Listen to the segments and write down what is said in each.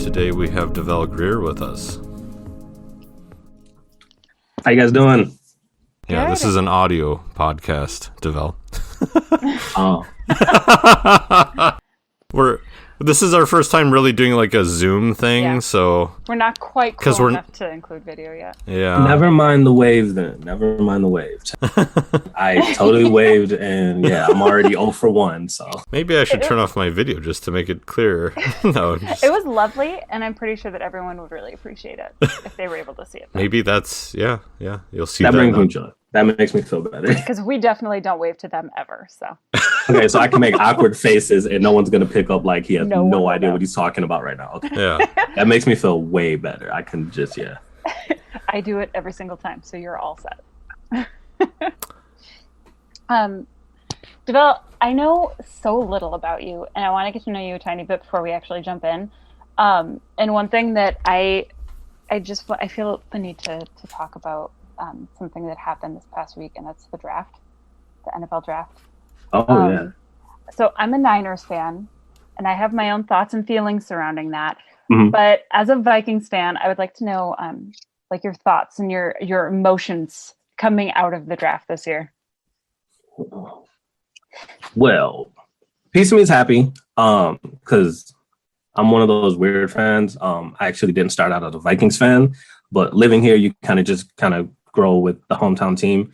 Today we have Develle Grier with us. How you guys doing? Yeah, Good. This is an audio podcast, Develle. Oh, This is our first time really doing like a Zoom thing, Yeah. so We're not quite 'Cause cool we're- enough to include video yet. yeah. never mind the waves then. Never mind the waves. I totally waved, and yeah, I'm already 0 for 1. So Maybe I should turn off my video just to make it clearer. No, It was lovely, and I'm pretty sure that everyone would really appreciate it if they were able to see it. maybe that's yeah. You'll see that that. brings now. me joy. That makes me feel better. Because we definitely don't wave to them ever. So Okay, so I can make awkward faces, and no one's gonna pick up like he has No one no will idea know. what he's talking about right now. Okay, Yeah. that makes me feel way better. I can just I do it every single time. So you're all set. Develle, I know so little about you, and I want to get to know you a tiny bit before we actually jump in. And one thing that I feel the need to talk about something that happened this past week, and that's the draft, the NFL draft. Oh yeah. So I'm a Niners fan, and I have my own thoughts and feelings surrounding that. Mhm. But as a Vikings fan, I would like to know, like your thoughts and your emotions coming out of the draft this year. Well, piece of me is happy because I'm one of those weird fans. I actually didn't start out as a Vikings fan, but living here, you kind of grow with the hometown team.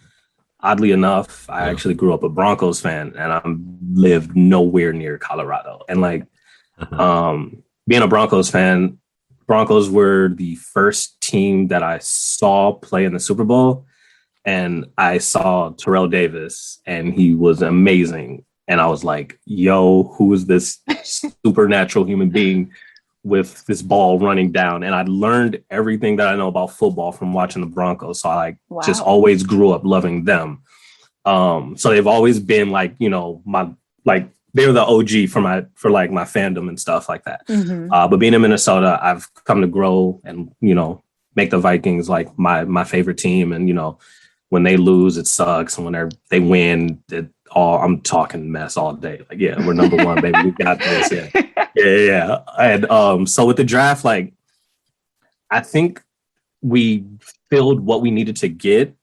Oddly enough, I actually grew up a Broncos fan, and I lived nowhere near Colorado. And being a Broncos fan, Broncos were the first team that I saw play in the Super Bowl. And I saw Terrell Davis, and he was amazing. And I was like, yo, who is this supernatural human being with this ball running down? And I learned everything that I know about football from watching the Broncos. So I just Wow. always grew up loving them. So they've always been they're the OG for my fandom and stuff like that. Mm-hmm. But being in Minnesota, I've come to grow and, make the Vikings like my favorite team. And, when they lose, it sucks. And when they win, I'm talking mess all day. Like, yeah, we're number one, baby. We got this. Yeah. And so with the draft, I think we filled what we needed to get.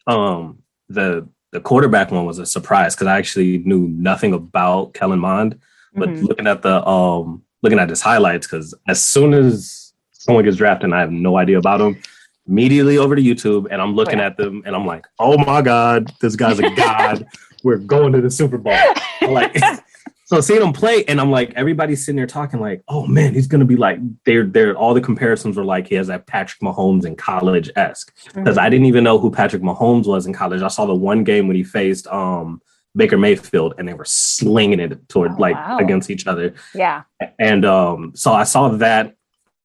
The quarterback one was a surprise because I actually knew nothing about Kellen Mond, but Mhm. looking at his highlights, because as soon as someone gets drafted and I have no idea about him, immediately over to YouTube, and I'm looking at them and I'm like, oh my God, this guy's a god. We're going to the Super Bowl. So seeing him play, and I'm like, everybody's sitting there talking like, oh man, he's gonna be like, they're all the comparisons were like he has that Patrick Mahomes in college-esque. Because I didn't even know who Patrick Mahomes was in college. I saw the one game when he faced Baker Mayfield, and they were slinging it toward wow. against each other. Yeah. And so I saw that.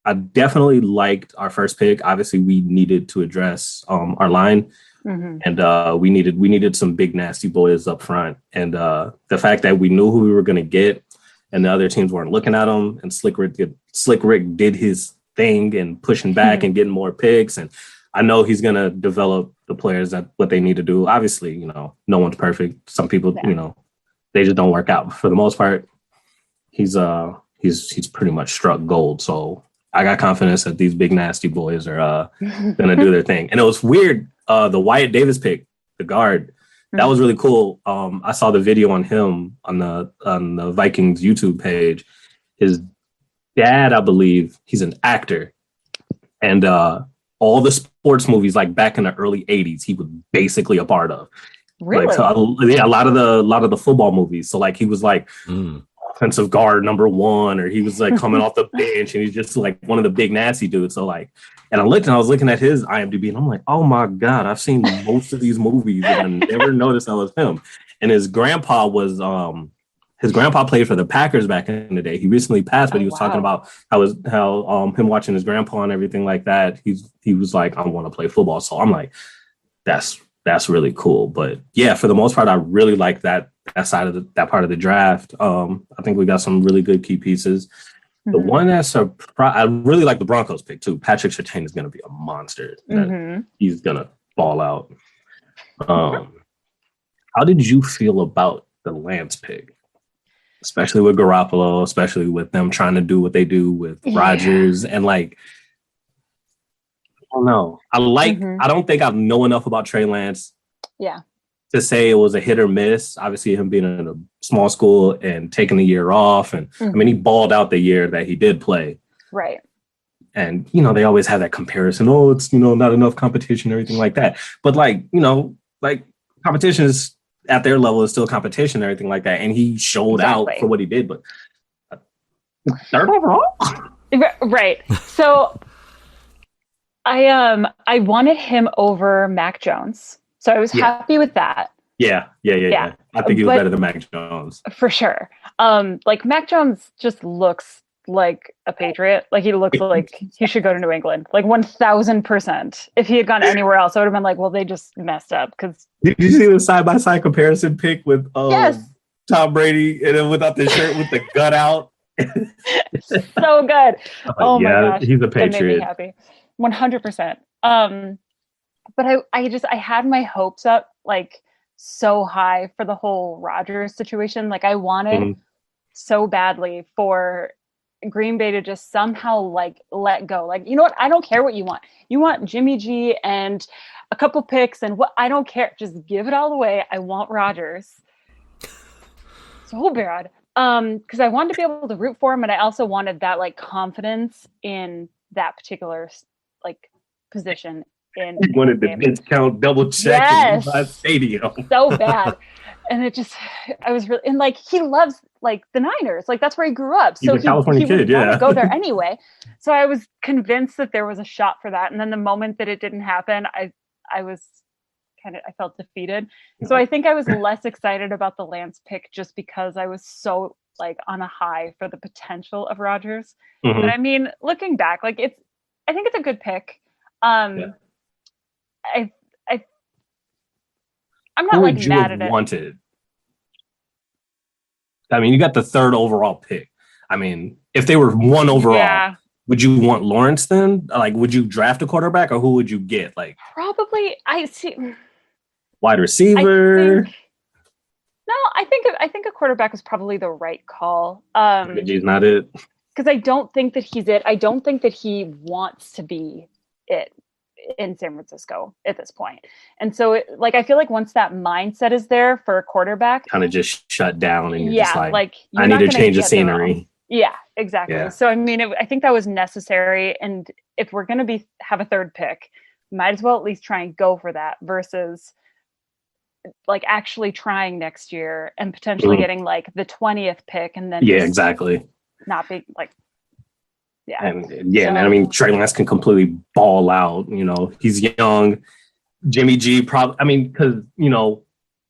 I definitely liked our first pick. Obviously, we needed to address our line. Mm-hmm. And we needed some big nasty boys up front. And the fact that we knew who we were going to get, and the other teams weren't looking at him, and Slick Rick did his thing and pushing back and getting more picks. And I know he's going to develop the players that what they need to do. Obviously, no one's perfect. Some people, they just don't work out. But for the most part, he's pretty much struck gold. So I got confidence that these big nasty boys are going to do their thing. And it was weird. The Wyatt Davis pick, the guard, that was really cool. I saw the video on him on the Vikings YouTube page. His dad, I believe, he's an actor, and all the sports movies like back in the early '80s, he was basically a part of. Really? A lot of the football movies. So like he was like offensive guard number 1, or he was like coming off the bench, and he's just like one of the big nasty dudes. So like. And I was looking at his IMDb, and I'm like, oh my God, I've seen most of these movies, and I never noticed that was him. And his grandpa played for the Packers back in the day. He recently passed, but he was talking about how him watching his grandpa and everything like that. He was like, I want to play football. So I'm like, that's really cool. But yeah, for the most part, I really like that side of that part of the draft. I think we got some really good key pieces. The one that surprised, I really like the Broncos pick too. Patrick Surtain is going to be a monster. He's going to ball out. How did you feel about the Lance pick? especially with Garoppolo, especially with them trying to do what they do with Rodgers. And like, I don't know. I don't think I know enough about Trey Lance. Yeah. To say it was a hit or miss. Obviously, him being in a small school and taking the year off. And I mean, he balled out the year that he did play. Right. And, you know, they always have that comparison. Oh, it's, you know, not enough competition, everything like that. But like, you know, like competition is at their level is still competition, everything like that. And he showed out for what he did. But third overall? Right. So I wanted him over Mac Jones. So I was happy with that. Yeah. I think he was better than Mac Jones. For sure. Like Mac Jones just looks like a Patriot. Like he looks like he should go to New England. Like 1,000%. If he had gone anywhere else, I would have been like, well, they just messed up. Because did you see the side-by-side comparison pic with Tom Brady and then without the shirt with the gut out? So good. Oh my gosh. He's a Patriot. That made me happy. 100%. But I had my hopes up like so high for the whole Rodgers situation. Like I wanted so badly for Green Bay to just somehow like let go. Like, you know what? I don't care what you want. You want Jimmy G and a couple picks and what? I don't care. Just give it all away. I want Rodgers so bad. Because I wanted to be able to root for him, and I also wanted that like confidence in that particular like position. He wanted the discount double check in my stadium. So bad. And it just, I was really, and like, he loves like the Niners. Like that's where he grew up. He's a California kid, want to go there anyway. So I was convinced that there was a shot for that. And then the moment that it didn't happen, I was I felt defeated. So I think I was less excited about the Lance pick just because I was so like on a high for the potential of Rodgers. But I mean, looking back, like I think it's a good pick. I'm not like mad at it. Wanted? I mean, you got the third overall pick. I mean, if they were one overall, would you want Lawrence then? Like, would you draft a quarterback or who would you get? Like, probably wide receiver. I think a quarterback is probably the right call. He's not it. Because I don't think that he's it. I don't think that he wants to be it in San Francisco at this point. And so I feel like once that mindset is there for a quarterback, kind of just shut down and you're just like I need to change the scenery. Yeah, exactly. Yeah. So I mean, I think that was necessary. And if we're going to have a third pick, might as well at least try and go for that versus like actually trying next year and potentially getting like the 20th pick and then exactly not be like. Yeah. And man, I mean, Trey Lance can completely ball out. You know, he's young. Jimmy G because, you know,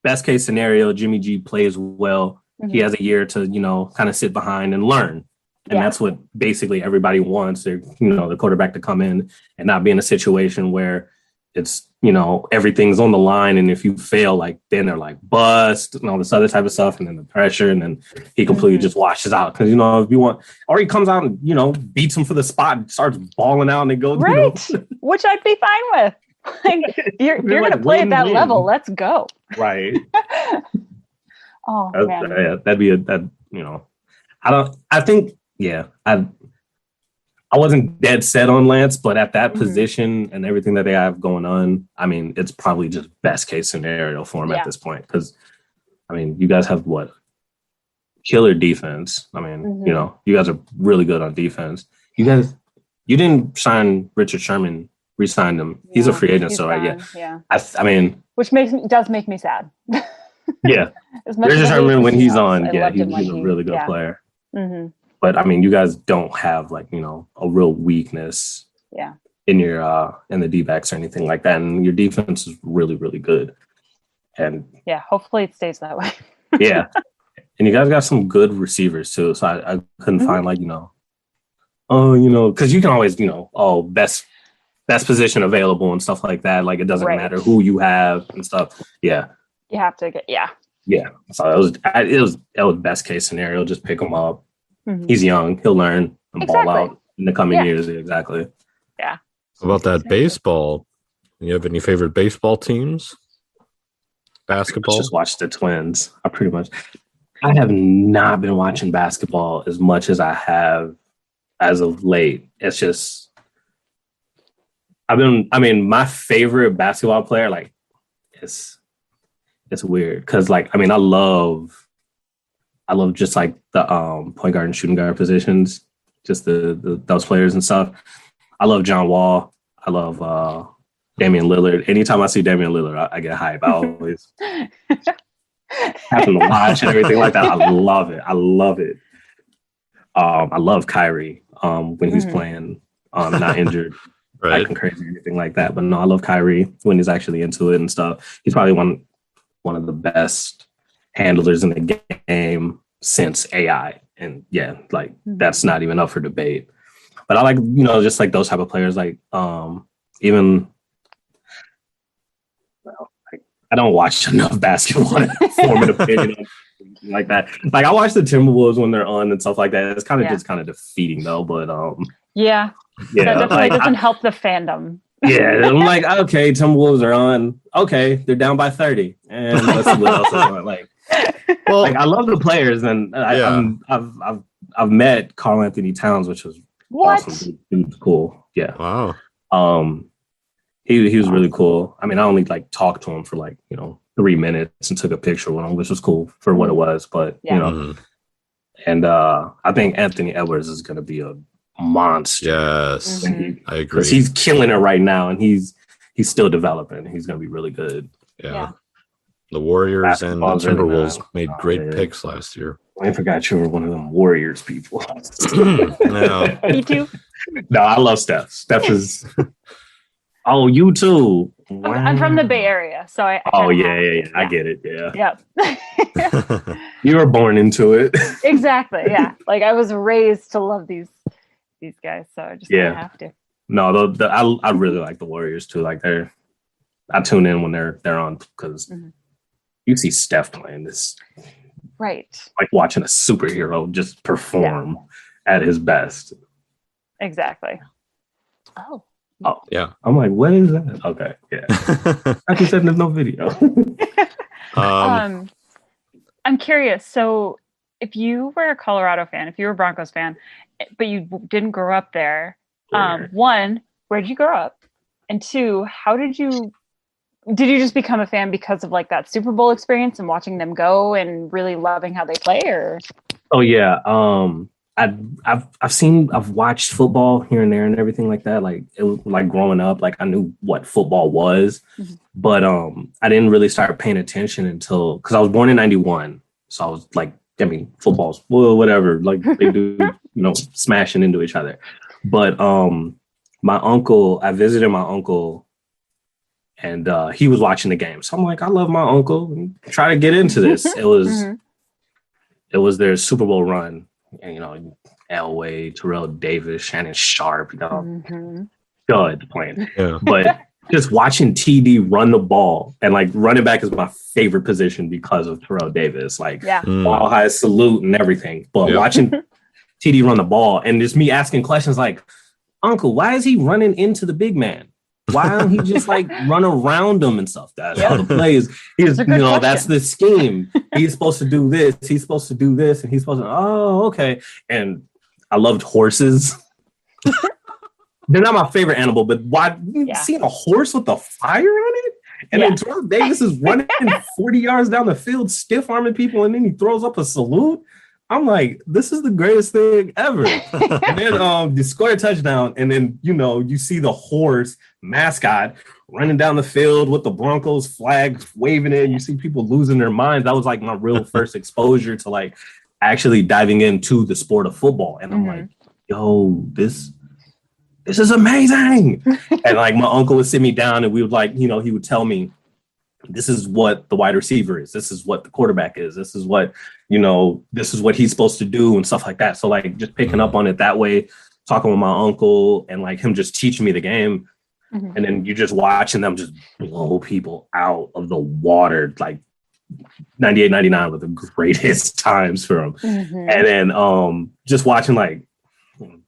best case scenario, Jimmy G plays well. He has a year to, you know, kind of sit behind and learn. And that's what basically everybody wants. They're, you know, the quarterback to come in and not be in a situation where it's, you know, everything's on the line. And if you fail, like then they're like bust and all this other type of stuff. And then the pressure and then he completely just washes out. Because, you know, if you want, or he comes out and, you know, beats him for the spot and starts balling out and they go. Right. You know. Which I'd be fine with. Like, you're going to play at that level. Let's go. Right. Man. Yeah, that'd be you know, I wasn't dead set on Lance, but at that position and everything that they have going on, I mean, it's probably just best case scenario for him at this point. Because, I mean, you guys have killer defense. I mean, you know, you guys are really good on defense. You didn't sign Richard Sherman, re-signed him. He's a free agent, so I mean, which does make me sad. Yeah, Richard Sherman when he's on, he's a really good player. But I mean, you guys don't have like, you know, a real weakness in your in the D-backs or anything like that. And your defense is really, really good. And hopefully it stays that way. And you guys got some good receivers too. So I couldn't find like, you know, because you can always, you know, best position available and stuff like that. Like it doesn't matter who you have and stuff. Yeah. You have to get Yeah. So it was best case scenario. Just pick him up. He's young. He'll learn and ball out in the coming years. Exactly. Yeah. How about that baseball? You have any favorite baseball teams? Basketball? Just watch the Twins. I pretty much. I have not been watching basketball as much as I have as of late. It's just my favorite basketball player, like it's weird because like I love just like the point guard and shooting guard positions, just the those players and stuff. I love John Wall. I love Damian Lillard. Anytime I see Damian Lillard, I get hype. I always happen to watch and everything like that. I love it. I love it. I love Kyrie when he's playing, not injured, Right. acting crazy or anything like that. But no, I love Kyrie when he's actually into it and stuff. He's probably one of the best handlers in the game since AI. And yeah, like that's not even up for debate. But I like, just like those type of players, like even I don't watch enough basketball to form an opinion on anything like that. Like I watch the Timberwolves when they're on and stuff like that. It's kind of just kind of defeating though. But that definitely doesn't help the fandom. Yeah, I'm like, okay, Timberwolves are on. Okay, they're down by 30, and let's see what else is on. Like, well, like I love the players, and I've met Karl Anthony Towns, which was awesome. Dude's cool. Yeah. Wow. He was really cool. I only like talked to him for like 3 minutes and took a picture with him, which was cool for what it was. But and I think Anthony Edwards is going to be a monster. Yes, I agree. Because he's killing it right now, and he's still developing. He's going to be really good. Yeah. The Warriors and the Timberwolves made great picks last year. I forgot you were one of them Warriors people. No. Me too. No, I love Steph. Steph is. Oh, you too. Wow. I'm from the Bay Area, so I I get it. Yeah. Yep. You were born into it. Exactly. Yeah. Like I was raised to love these guys, so I just have to. No, I really like the Warriors too. Like I tune in when they're on because you see Steph playing this, right? Like watching a superhero just perform at his best. Exactly. Oh yeah. I'm like, what is that? Okay, yeah. I just said there's no video. I'm curious. So, if you were a Colorado fan, if you were a Broncos fan, but you didn't grow up there, one, where did you grow up? And two, how did you just become a fan because of like that Super Bowl experience and watching them go and really loving how they play? Or oh yeah, I've watched football here and there and everything like that. Like it was like growing up, like I knew what football was, but I didn't really start paying attention until because I was born in '91, so I was like, football's whatever, like they do, smashing into each other. But I visited my uncle, and he was watching the game, so I'm like, I love my uncle. Try to get into this. It was their Super Bowl run. And, Elway, Terrell Davis, Shannon Sharp, stud playing. Yeah. But just watching TD run the ball and like running back is my favorite position because of Terrell Davis. Like ball high salute and everything. But watching TD run the ball and just me asking questions like, Uncle, why is he running into the big man? Why don't he just like run around him and stuff? That's how the play is. That's the scheme. He's supposed to do this. He's supposed to do this. And he's supposed to, okay. And I loved horses. They're not my favorite animal, but seeing a horse with a fire on it? And then Terrell Davis is running 40 yards down the field, stiff arming people, and then he throws up a salute. I'm like, this is the greatest thing ever. And then they score a touchdown, and then you see the horse mascot running down the field with the Broncos flag waving it. And you see people losing their minds. That was like my real first exposure to like actually diving into the sport of football. And I'm like, yo, this is amazing. And like my uncle would sit me down, and we would like, he would tell me, this is what the wide receiver is. This is what the quarterback is. This is what, this is what he's supposed to do and stuff like that. So like just picking up on it that way, talking with my uncle and like him just teaching me the game. And then you just watching them just blow people out of the water. Like 98, 99 were the greatest times for him. And then just watching like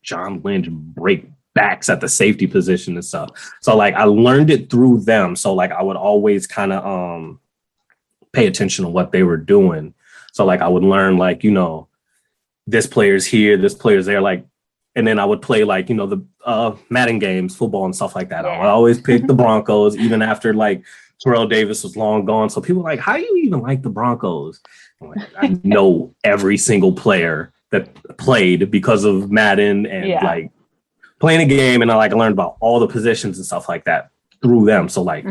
John Lynch break backs at the safety position and stuff. So like I learned it through them. So like I would always kind of pay attention to what they were doing. So like I would learn like, this player's here, this player's there, like, and then I would play like, the Madden games, football and stuff like that. I would always pick the Broncos, even after like Terrell Davis was long gone. So people were like, how do you even like the Broncos? I'm like, I know every single player that played because of Madden and like playing a game, and I learned about all the positions and stuff like that through them. So like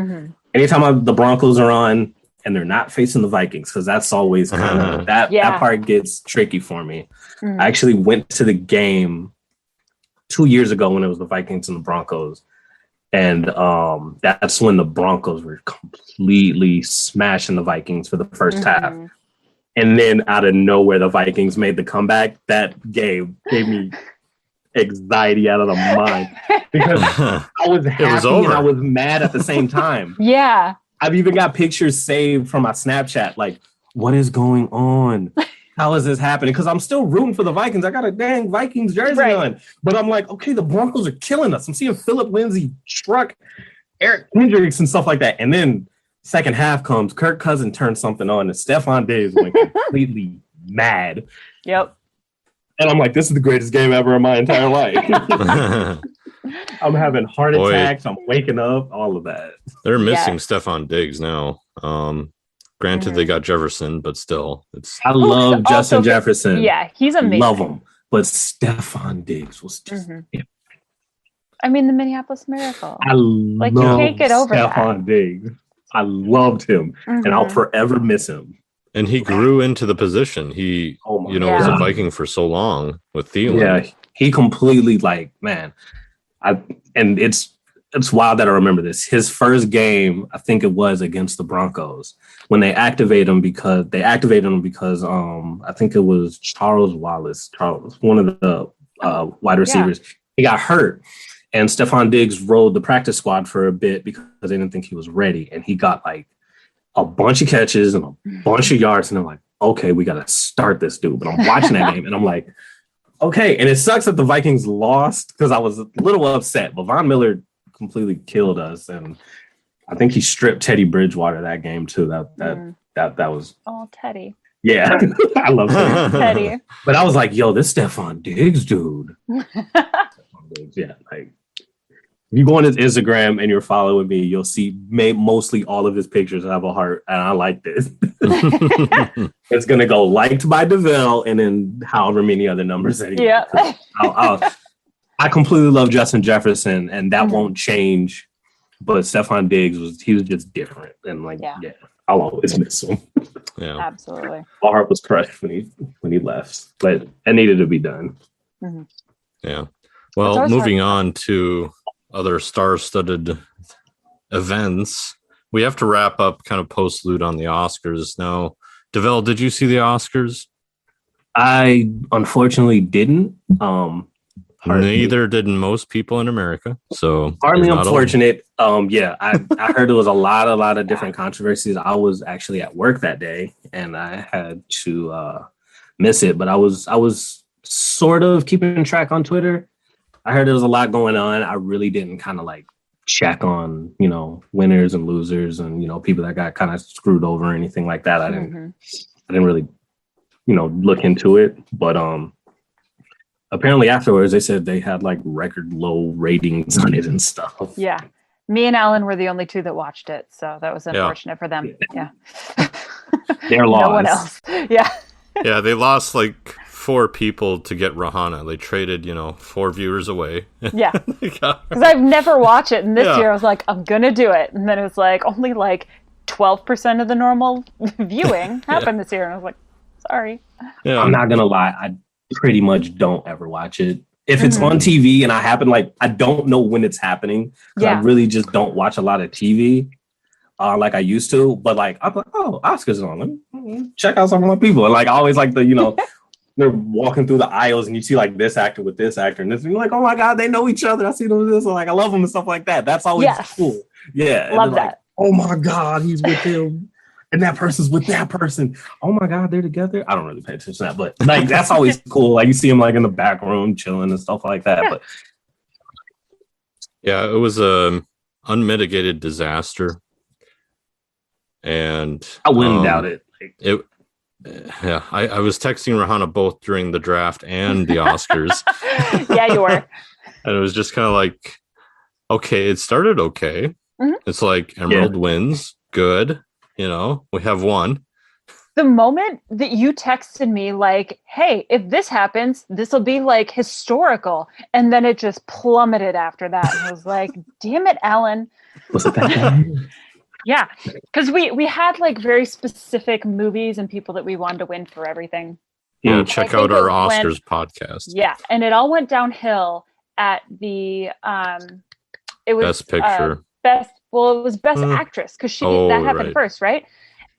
anytime the Broncos are on and they're not facing the Vikings, because that's always kind of that part gets tricky for me. I actually went to the game 2 years ago when it was the Vikings and the Broncos. And that's when the Broncos were completely smashing the Vikings for the first half. And then out of nowhere, the Vikings made the comeback. That game gave me anxiety out of the mind because I was happy and I was mad at the same time. Yeah. I've even got pictures saved from my Snapchat. Like, what is going on? How is this happening? Because I'm still rooting for the Vikings. I got a dang Vikings jersey on. But I'm like, okay, the Broncos are killing us. I'm seeing Philip Lindsay truck Eric Hendricks and stuff like that. And then second half comes, Kirk Cousins turns something on, and Stephon Diggs went completely mad. Yep. And I'm like, this is the greatest game ever in my entire life. I'm having heart attacks. I'm waking up, all of that. They're missing Stephon Diggs now. Granted, they got Jefferson, but still, I love Justin Jefferson. Yeah, he's amazing. Love him. But Stephon Diggs was just... I mean, the Minneapolis Miracle. I love you can't get over Stephon Diggs. I loved him, and I'll forever miss him. And he grew into the position. He, was a Viking for so long with Thielen. Yeah, he completely and it's wild that I remember this. His first game, I think it was against the Broncos, when they activated him because I think it was Charles Wallace, one of the wide receivers. He got hurt. And Stephon Diggs rode the practice squad for a bit because they didn't think he was ready. And he got like a bunch of catches and a bunch of yards. And I'm like, okay, we got to start this dude. But I'm watching that game and I'm like, okay. And it sucks that the Vikings lost because I was a little upset. But Von Miller completely killed us. And I think he stripped Teddy Bridgewater that game too. That was. Oh, Teddy. Yeah. I love Teddy. But I was like, yo, this Stephon Diggs dude. Yeah, like if you go on his Instagram and you're following me, you'll see mostly all of his pictures have a heart, and I like this. It's gonna go liked by Develle, and then however many other numbers that he. Yeah. I completely love Justin Jefferson, and that won't change. But Stephon Diggs was just different, and I'll always miss him. Yeah, absolutely. My heart was crushed when he left, but it needed to be done. Yeah. Well, moving on to other star-studded events, we have to wrap up kind of post-loot on the Oscars. Now, Develle, did you see the Oscars? I unfortunately didn't. Neither did most people in America. So hardly unfortunate. I heard there was a lot of different controversies. I was actually at work that day and I had to miss it, but I was sort of keeping track on Twitter. I heard there was a lot going on. I really didn't kind of check on, winners and losers and, people that got kind of screwed over or anything like that. I didn't really, look into it. But apparently afterwards they said they had record low ratings on it and stuff. Yeah. Me and Alan were the only two that watched it. So that was unfortunate for them. Yeah. They're lost. No one else. Yeah. Yeah. They lost 4 people to get Rihanna. They traded, 4 viewers away. Yeah. Because I've never watched it. And this year I was like, I'm going to do it. And then it was only 12% of the normal viewing happened this year. And I was like, sorry. Yeah. I'm not going to lie. I pretty much don't ever watch it. If it's on TV and I happen, I don't know when it's happening. I really just don't watch a lot of TV like I used to. But I'm like, oh, Oscars on. Let me check out some of my people. And I always they're walking through the aisles and you see this actor with this actor and this, and you're like, oh my God, they know each other. I see them with this. I love them and stuff like that. That's always cool. Yeah. Love that. Oh my God, he's with him. And that person's with that person. Oh my God, they're together. I don't really pay attention to that, but that's always cool. You see him in the back room chilling and stuff like that. But yeah, it was a unmitigated disaster. And I wouldn't doubt it. Yeah, I was texting Rahana both during the draft and the Oscars. Yeah, you were. And it was just kind of like, okay, it started okay. Mm-hmm. It's like Emerald wins. Good. We have one. The moment that you texted me like, hey, if this happens, this will be like historical. And then it just plummeted after that. And I was like, damn it, Alan. Was it that bad? Yeah. Because we had like very specific movies and people that we wanted to win for everything. Yeah, check out our Oscars podcast. Yeah. And it all went downhill at the it was Best Picture. It was Best Actress because that happened first, right?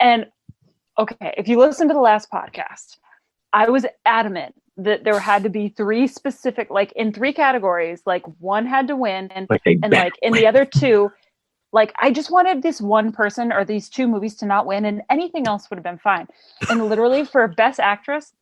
And okay, if you listen to the last podcast, I was adamant that there had to be three specific, like in three categories, like one had to win and like in the other two, like I just wanted this one person or these two movies to not win and anything else would have been fine. And literally for Best Actress,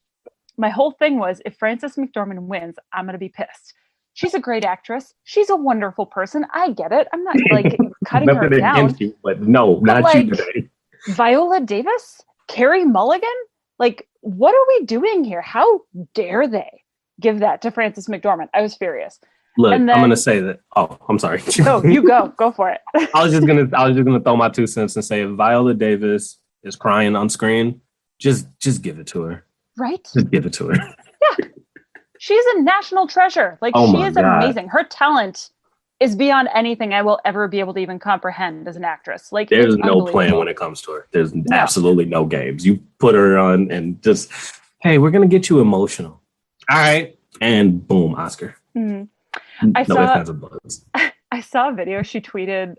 my whole thing was if Frances McDormand wins, I'm going to be pissed. She's a great actress. She's a wonderful person. I get it. I'm not like cutting her down. You, but no, not like, you today. Viola Davis? Carrie Mulligan? Like, what are we doing here? How dare they give that to Frances McDormand? I was furious. Look, then, I'm gonna say that. Oh, I'm sorry. No, you go for it. I was just gonna throw my 2 cents and say if Viola Davis is crying on screen, just give it to her. Right? Just give it to her. Yeah. She's a national treasure. Like she is amazing. Her talent is beyond anything I will ever be able to even comprehend as an actress. Like there's no plan when it comes to her. There's absolutely no games. You put her on and just, hey, we're gonna get you emotional. All right, and boom, Oscar. Mm-hmm. I saw a video she tweeted.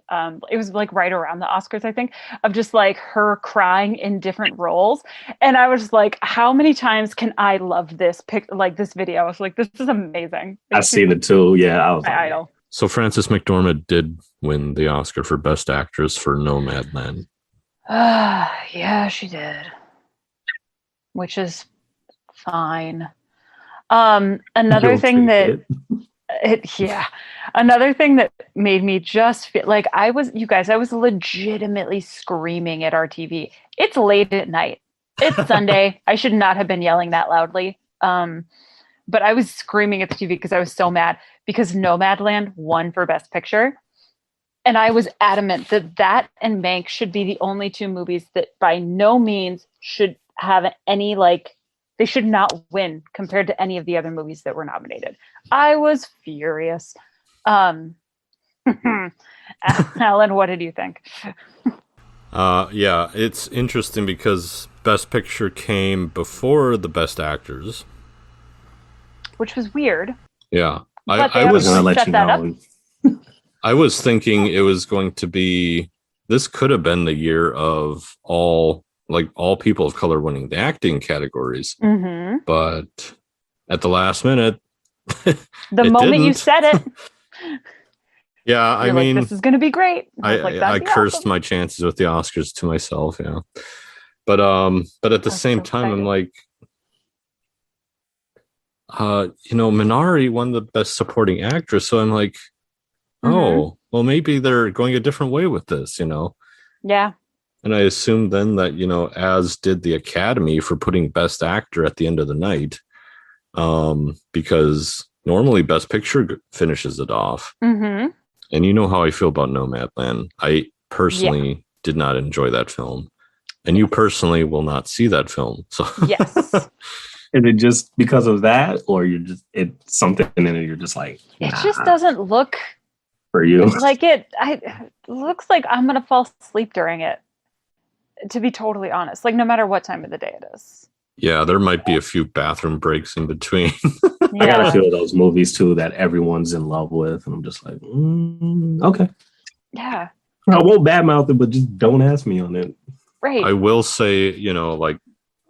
It was like right around the Oscars, I think, of just like her crying in different roles, and I was like, "How many times can I love this this video?" I was like, "This is amazing." I've seen it too. Yeah, I was my idol. So Frances McDormand did win the Oscar for Best Actress for Nomadland. Yeah, she did, which is fine. Another thing that. Another thing that made me just feel like I was legitimately screaming at our TV. It's late at night. It's Sunday. I should not have been yelling that loudly. But I was screaming at the TV because I was so mad because Nomadland won for Best Picture. And I was adamant that and Mank should be the only two movies that by no means should have any they should not win compared to any of the other movies that were nominated. I was furious. Alan, what did you think? Yeah, it's interesting because Best Picture came before the Best Actors. Which was weird. Yeah. I was going to let you know. I was thinking it was going to be, this could have been the year of all people of color winning the acting categories. Mm-hmm. But at the last minute, the moment you said it. Yeah, I mean, this is going to be great. I cursed my chances with the Oscars to myself. Yeah. But at the same time, I'm like, Minari won the Best Supporting Actress. So I'm like, oh, well, maybe they're going a different way with this, Yeah. And I assumed then that, as did the Academy for putting Best Actor at the end of the night, because normally Best Picture finishes it off. Mm-hmm. And you know how I feel about Nomadland. I personally did not enjoy that film. And you personally will not see that film. So yes. Is it just because of that? Or it's something in it you're just like, nah. It just doesn't look for you. Like it looks like I'm going to fall asleep during it. To be totally honest, no matter what time of the day it is. Yeah, there might be a few bathroom breaks in between. I got a few of those movies too that everyone's in love with, and I'm just like, okay. Yeah. I won't badmouth it, but just don't ask me on it. Right. I will say,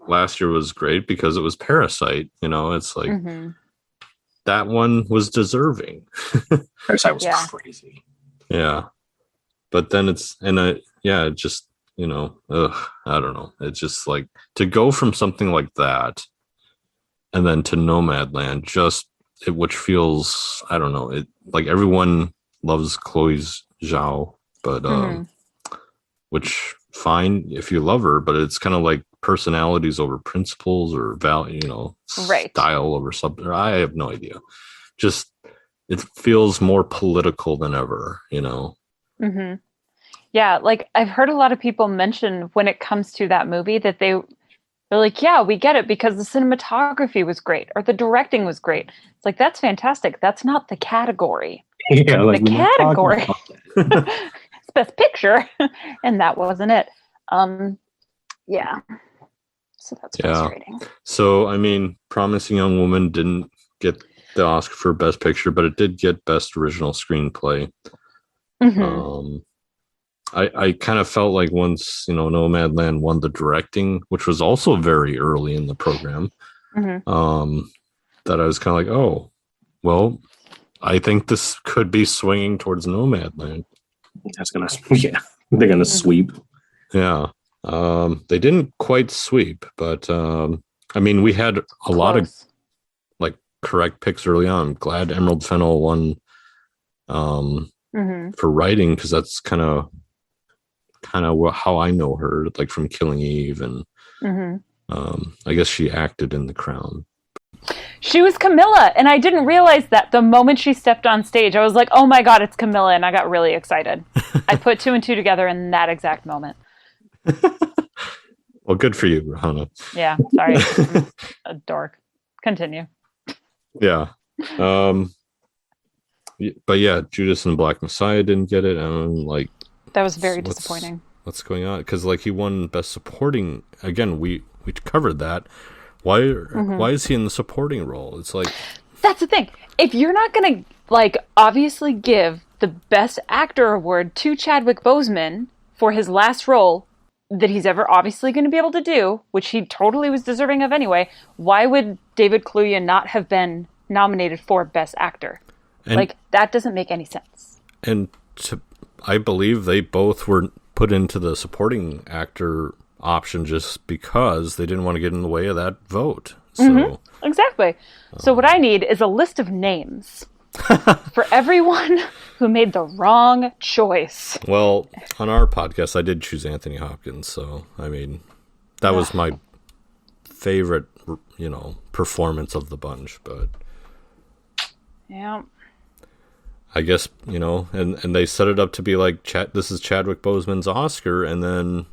last year was great because it was Parasite. It's like that one was deserving. Parasite was crazy. Yeah, but then it just. I don't know. It's just like to go from something like that and then to Nomadland, which feels, I don't know, it like everyone loves Chloe Zhao, but which fine if you love her, but it's kind of like personalities over principles or value, Right. style over something. I have no idea. Just it feels more political than ever, Mm-hmm. Yeah, like I've heard a lot of people mention when it comes to that movie that they're like, yeah, we get it because the cinematography was great or the directing was great. It's like, that's fantastic. That's not the category. Yeah, like The category. It's Best Picture, and that wasn't it. Yeah. So that's frustrating. So, I mean, Promising Young Woman didn't get the Oscar for Best Picture, but it did get Best Original Screenplay. Mm-hmm. I kind of felt like once, Nomadland won the directing, which was also very early in the program, Mm-hmm. that I was kind of like, oh, well, I think this could be swinging towards Nomadland. They're gonna sweep. Yeah. They didn't quite sweep, but I mean, we had a lot of like correct picks early on. I'm glad Emerald Fennell won for writing, because that's kind of how I know her, like from Killing Eve, and I guess she acted in The Crown. She was Camilla, and I didn't realize that the moment she stepped on stage. I was like, oh my God, it's Camilla, and I got really excited. I put 2 and 2 together in that exact moment. Well, good for you, Rahana. Yeah, sorry. I'm a dork. Continue. Yeah. But yeah, Judas and the Black Messiah didn't get it. Like, that was very disappointing. What's going on? Because like he won Best Supporting. Again, we covered that. Why is he in the supporting role? It's like, that's the thing. If you're not gonna like obviously give the Best Actor award to Chadwick Boseman for his last role that he's ever obviously going to be able to do, which he totally was deserving of anyway, why would David Kaluuya not have been nominated for Best Actor? Like, that doesn't make any sense. And I believe they both were put into the supporting actor option just because they didn't want to get in the way of that vote. So exactly. So what I need is a list of names for everyone who made the wrong choice. Well, on our podcast, I did choose Anthony Hopkins. So, I mean, that was my favorite, performance of the bunch. But yeah, I guess, and they set it up to be like, this is Chadwick Boseman's Oscar. And then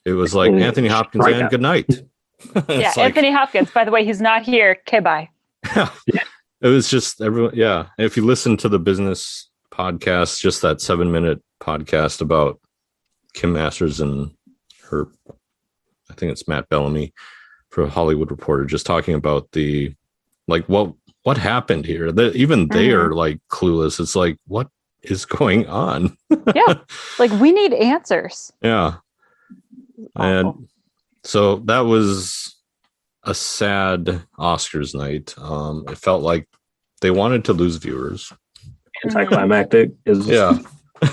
it was like Anthony Hopkins and good night. Yeah, Anthony Hopkins. By the way, he's not here. Okay, bye. Yeah. It was just everyone. Yeah. If you listen to the business podcast, just that 7-minute podcast about Kim Masters and her, I think it's Matt Bellamy for Hollywood Reporter, just talking about what happened here. Even they are like clueless. It's like, what is going on? Yeah. Like, we need answers. Yeah. And so that was a sad Oscars night. It felt like they wanted to lose viewers. Anticlimactic is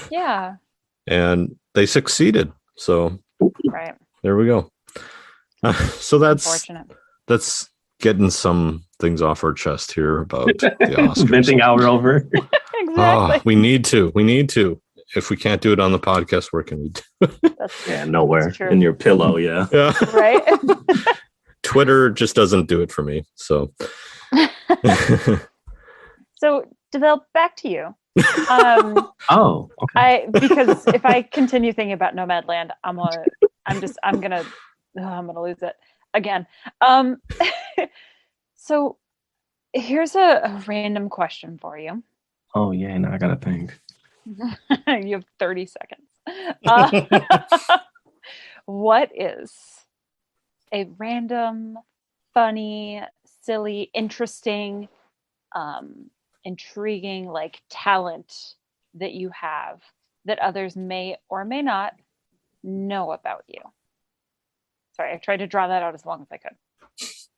yeah. And they succeeded. So right there we go. So that's getting some things off our chest here about the Oscars. Venting hour over. Exactly. We need to. If we can't do it on the podcast, where can we do it? Nowhere. In your pillow, yeah. Right. Twitter just doesn't do it for me. So So, Develle, back to you. Okay. Because if I continue thinking about Nomadland, I'm gonna lose it again. So here's a random question for you. Oh yeah, now I gotta think. You have 30 seconds. What is a random, funny, silly, interesting, intriguing, like, talent that you have that others may or may not know about you? Sorry, I tried to draw that out as long as I could.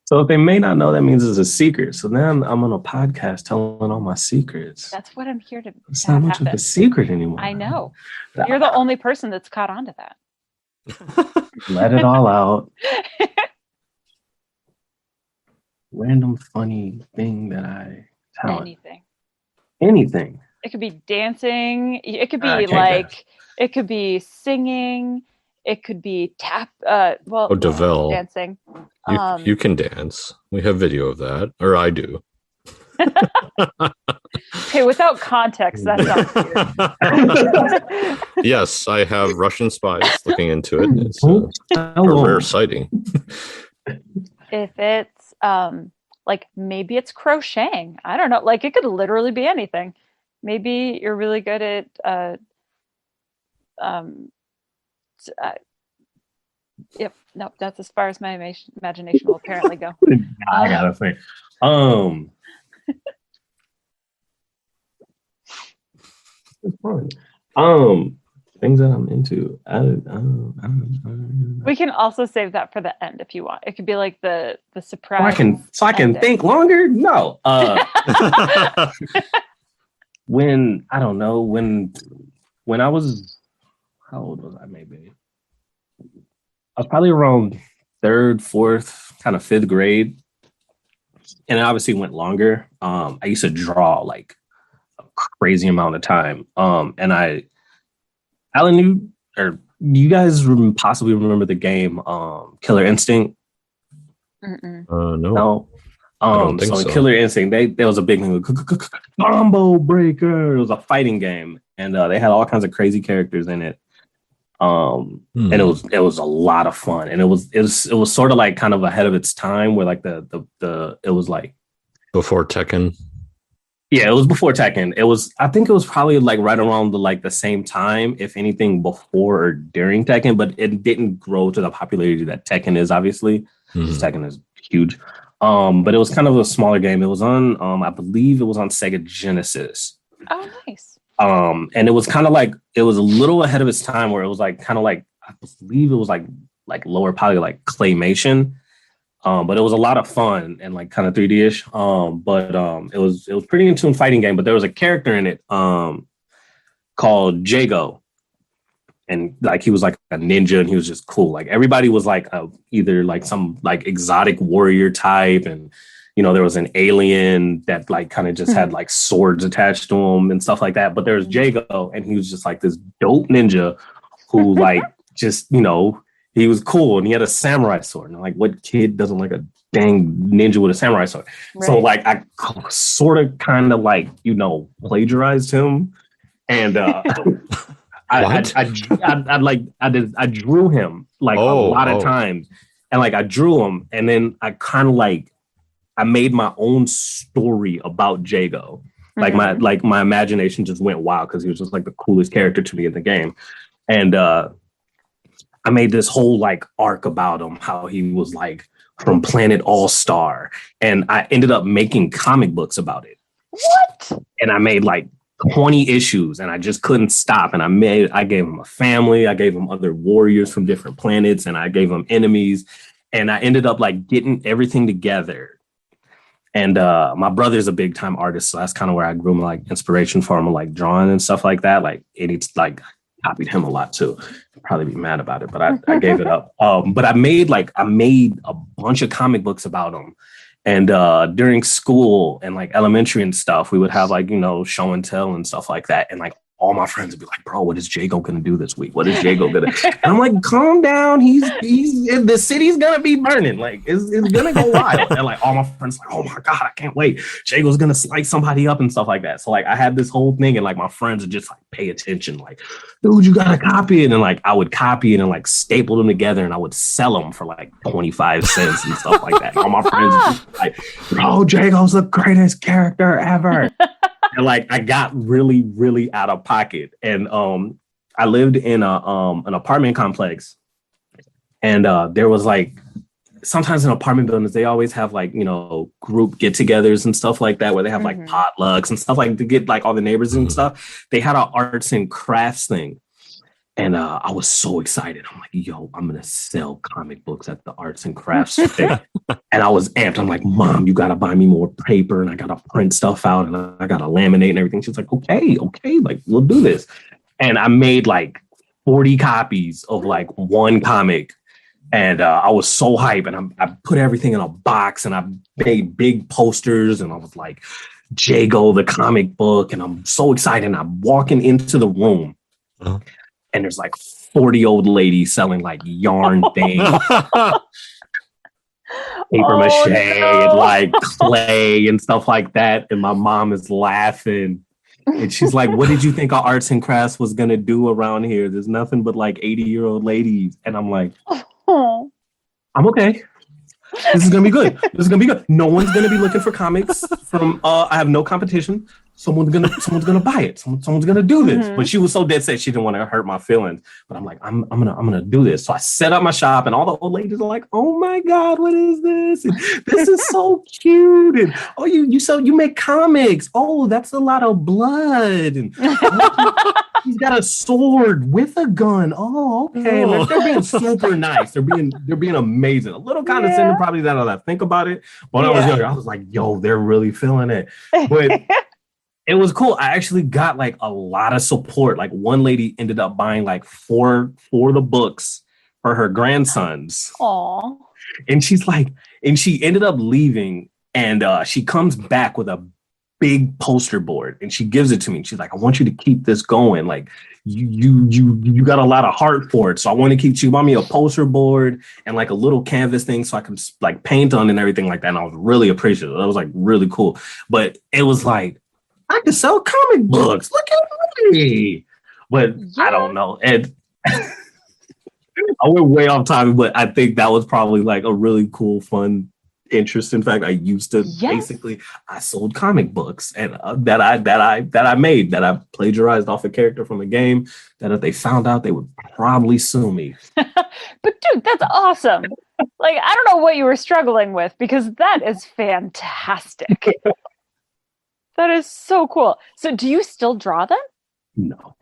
So if they may not know, that means it's a secret. So then I'm on a podcast telling all my secrets. That's what I'm here to. It's not much of a secret anymore. I know. You're the only person that's caught on to that. Let it all out. Random funny thing that I talent. Anything. It could be dancing. It could be it could be singing. It could be Develle. dancing. You can dance. We have video of that, or I do. Okay, without context, that sounds weird. Yes, I have Russian spies looking into it. It's a rare sighting. If it's like maybe it's crocheting. I don't know. Like it could literally be anything. Maybe you're really good at yep, no, that's as far as my imagination will apparently go. I gotta think. It's fun. Things that I'm into. We can also save that for the end if you want. It could be like the surprise. So I can think longer. No. When I don't know when I was, how old was I? Maybe I was probably around third, fourth, kind of fifth grade, and it obviously went longer. I used to draw like a crazy amount of time. And Alan, you guys possibly remember the game Killer Instinct? No. I don't think so. In Killer Instinct, there was a big thing, Combo Breaker. It was a fighting game, and they had all kinds of crazy characters in it. And it was a lot of fun, and it was sort of like kind of ahead of its time, where like it was like before Tekken. Yeah, it was before Tekken. I think it was probably like right around the same time, if anything, before or during Tekken, but it didn't grow to the popularity that Tekken is, obviously. Tekken is huge. But it was kind of a smaller game. It was on, I believe it was on Sega Genesis. Oh, nice. And it was kind of like, it was a little ahead of its time, where it was like kind of like, I believe it was like lower poly, like claymation. But it was a lot of fun and like kind of 3D-ish. But it was pretty in tune fighting game. But there was a character in it called Jago, and like he was like a ninja, and he was just cool. Like everybody was like either like some like exotic warrior type, and there was an alien that like kind of just had like swords attached to him and stuff like that. But there was Jago, and he was just like this dope ninja who like just he was cool, and he had a samurai sword. And like, what kid doesn't like a dang ninja with a samurai sword? Right. So like, I sort of kind of like, plagiarized him. And I drew him like a lot of times. And like, I drew him, and then I kind of like, I made my own story about Jago. Like my imagination just went wild, because he was just like the coolest character to me in the game. And I made this whole like arc about him, how he was like from Planet All-Star. And I ended up making comic books about it. What? And I made like 20 issues, and I just couldn't stop. And I gave him a family. I gave him other warriors from different planets, and I gave him enemies. And I ended up like getting everything together. And my brother's a big time artist, so that's kind of where I grew my like inspiration for him, like drawing and stuff like that. Like it's like copied him a lot too. He'd probably be mad about it, but I gave it up. But I made a bunch of comic books about him. And during school and like elementary and stuff, we would have like, show and tell and stuff like that. And like all my friends would be like, bro, what is Jago gonna do this week? What is Jago gonna? And I'm like, calm down. He's the city's gonna be burning. Like it's gonna go wild. And like all my friends like, oh my God, I can't wait. Jago's gonna slice somebody up and stuff like that. So like I had this whole thing, and like my friends would just like pay attention, like, dude, you gotta copy it. And like I would copy it and like staple them together, and I would sell them for like 25 cents and stuff like that. And all my friends would just like, bro, Jago's the greatest character ever. And like I got really, really out of pocket. And I lived in an apartment complex, and there was like sometimes in apartment buildings they always have like group get-togethers and stuff like that, where they have like potlucks and stuff like to get like all the neighbors and stuff. They had an arts and crafts thing. And I was so excited. I'm like, yo, I'm going to sell comic books at the arts and crafts thing. And I was amped. I'm like, Mom, you got to buy me more paper, and I got to print stuff out, and I got to laminate and everything. She's like, okay, like we'll do this. And I made like 40 copies of like one comic. And I was so hype, and I put everything in a box, and I made big posters, and I was like, Jago, the comic book. And I'm so excited. And I'm walking into the room. And there's like 40 old ladies selling like yarn things, paper mache, and like clay and stuff like that. And my mom is laughing. And she's like, what did you think our arts and crafts was going to do around here? There's nothing but like 80-year-old ladies. And I'm like, I'm okay. This is going to be good. This is going to be good. No one's going to be looking for comics from, I have no competition. Someone's gonna buy it. Someone's gonna do this. Mm-hmm. But she was so dead set she didn't want to hurt my feelings. But I'm like, I'm gonna do this. So I set up my shop, and all the old ladies are like, "Oh my God, what is this? And this is so cute!" And oh, you make comics. Oh, that's a lot of blood. And he's got a sword with a gun. Oh, okay. Oh. They're being super nice. They're being amazing. A little condescending, probably that I think about it. When I was younger, I was like, "Yo, they're really feeling it." But it was cool. I actually got like a lot of support. Like one lady ended up buying like four of the books for her grandsons. Aww. And she ended up leaving, and she comes back with a big poster board, and she gives it to me. And she's like, I want you to keep this going. Like you got a lot of heart for it. So I want to keep, she bought me a poster board and like a little canvas thing so I can like paint on and everything like that. And I was really appreciative. That was like really cool. But it was like, I can sell comic books. Look at me. But I don't know. And I went way off topic, but I think that was probably like a really cool, fun, interesting fact. I used to basically, I sold comic books and that I made, that I plagiarized off a character from a game, that if they found out, they would probably sue me. But dude, that's awesome. Like, I don't know what you were struggling with, because that is fantastic. That is so cool. So do you still draw them? No,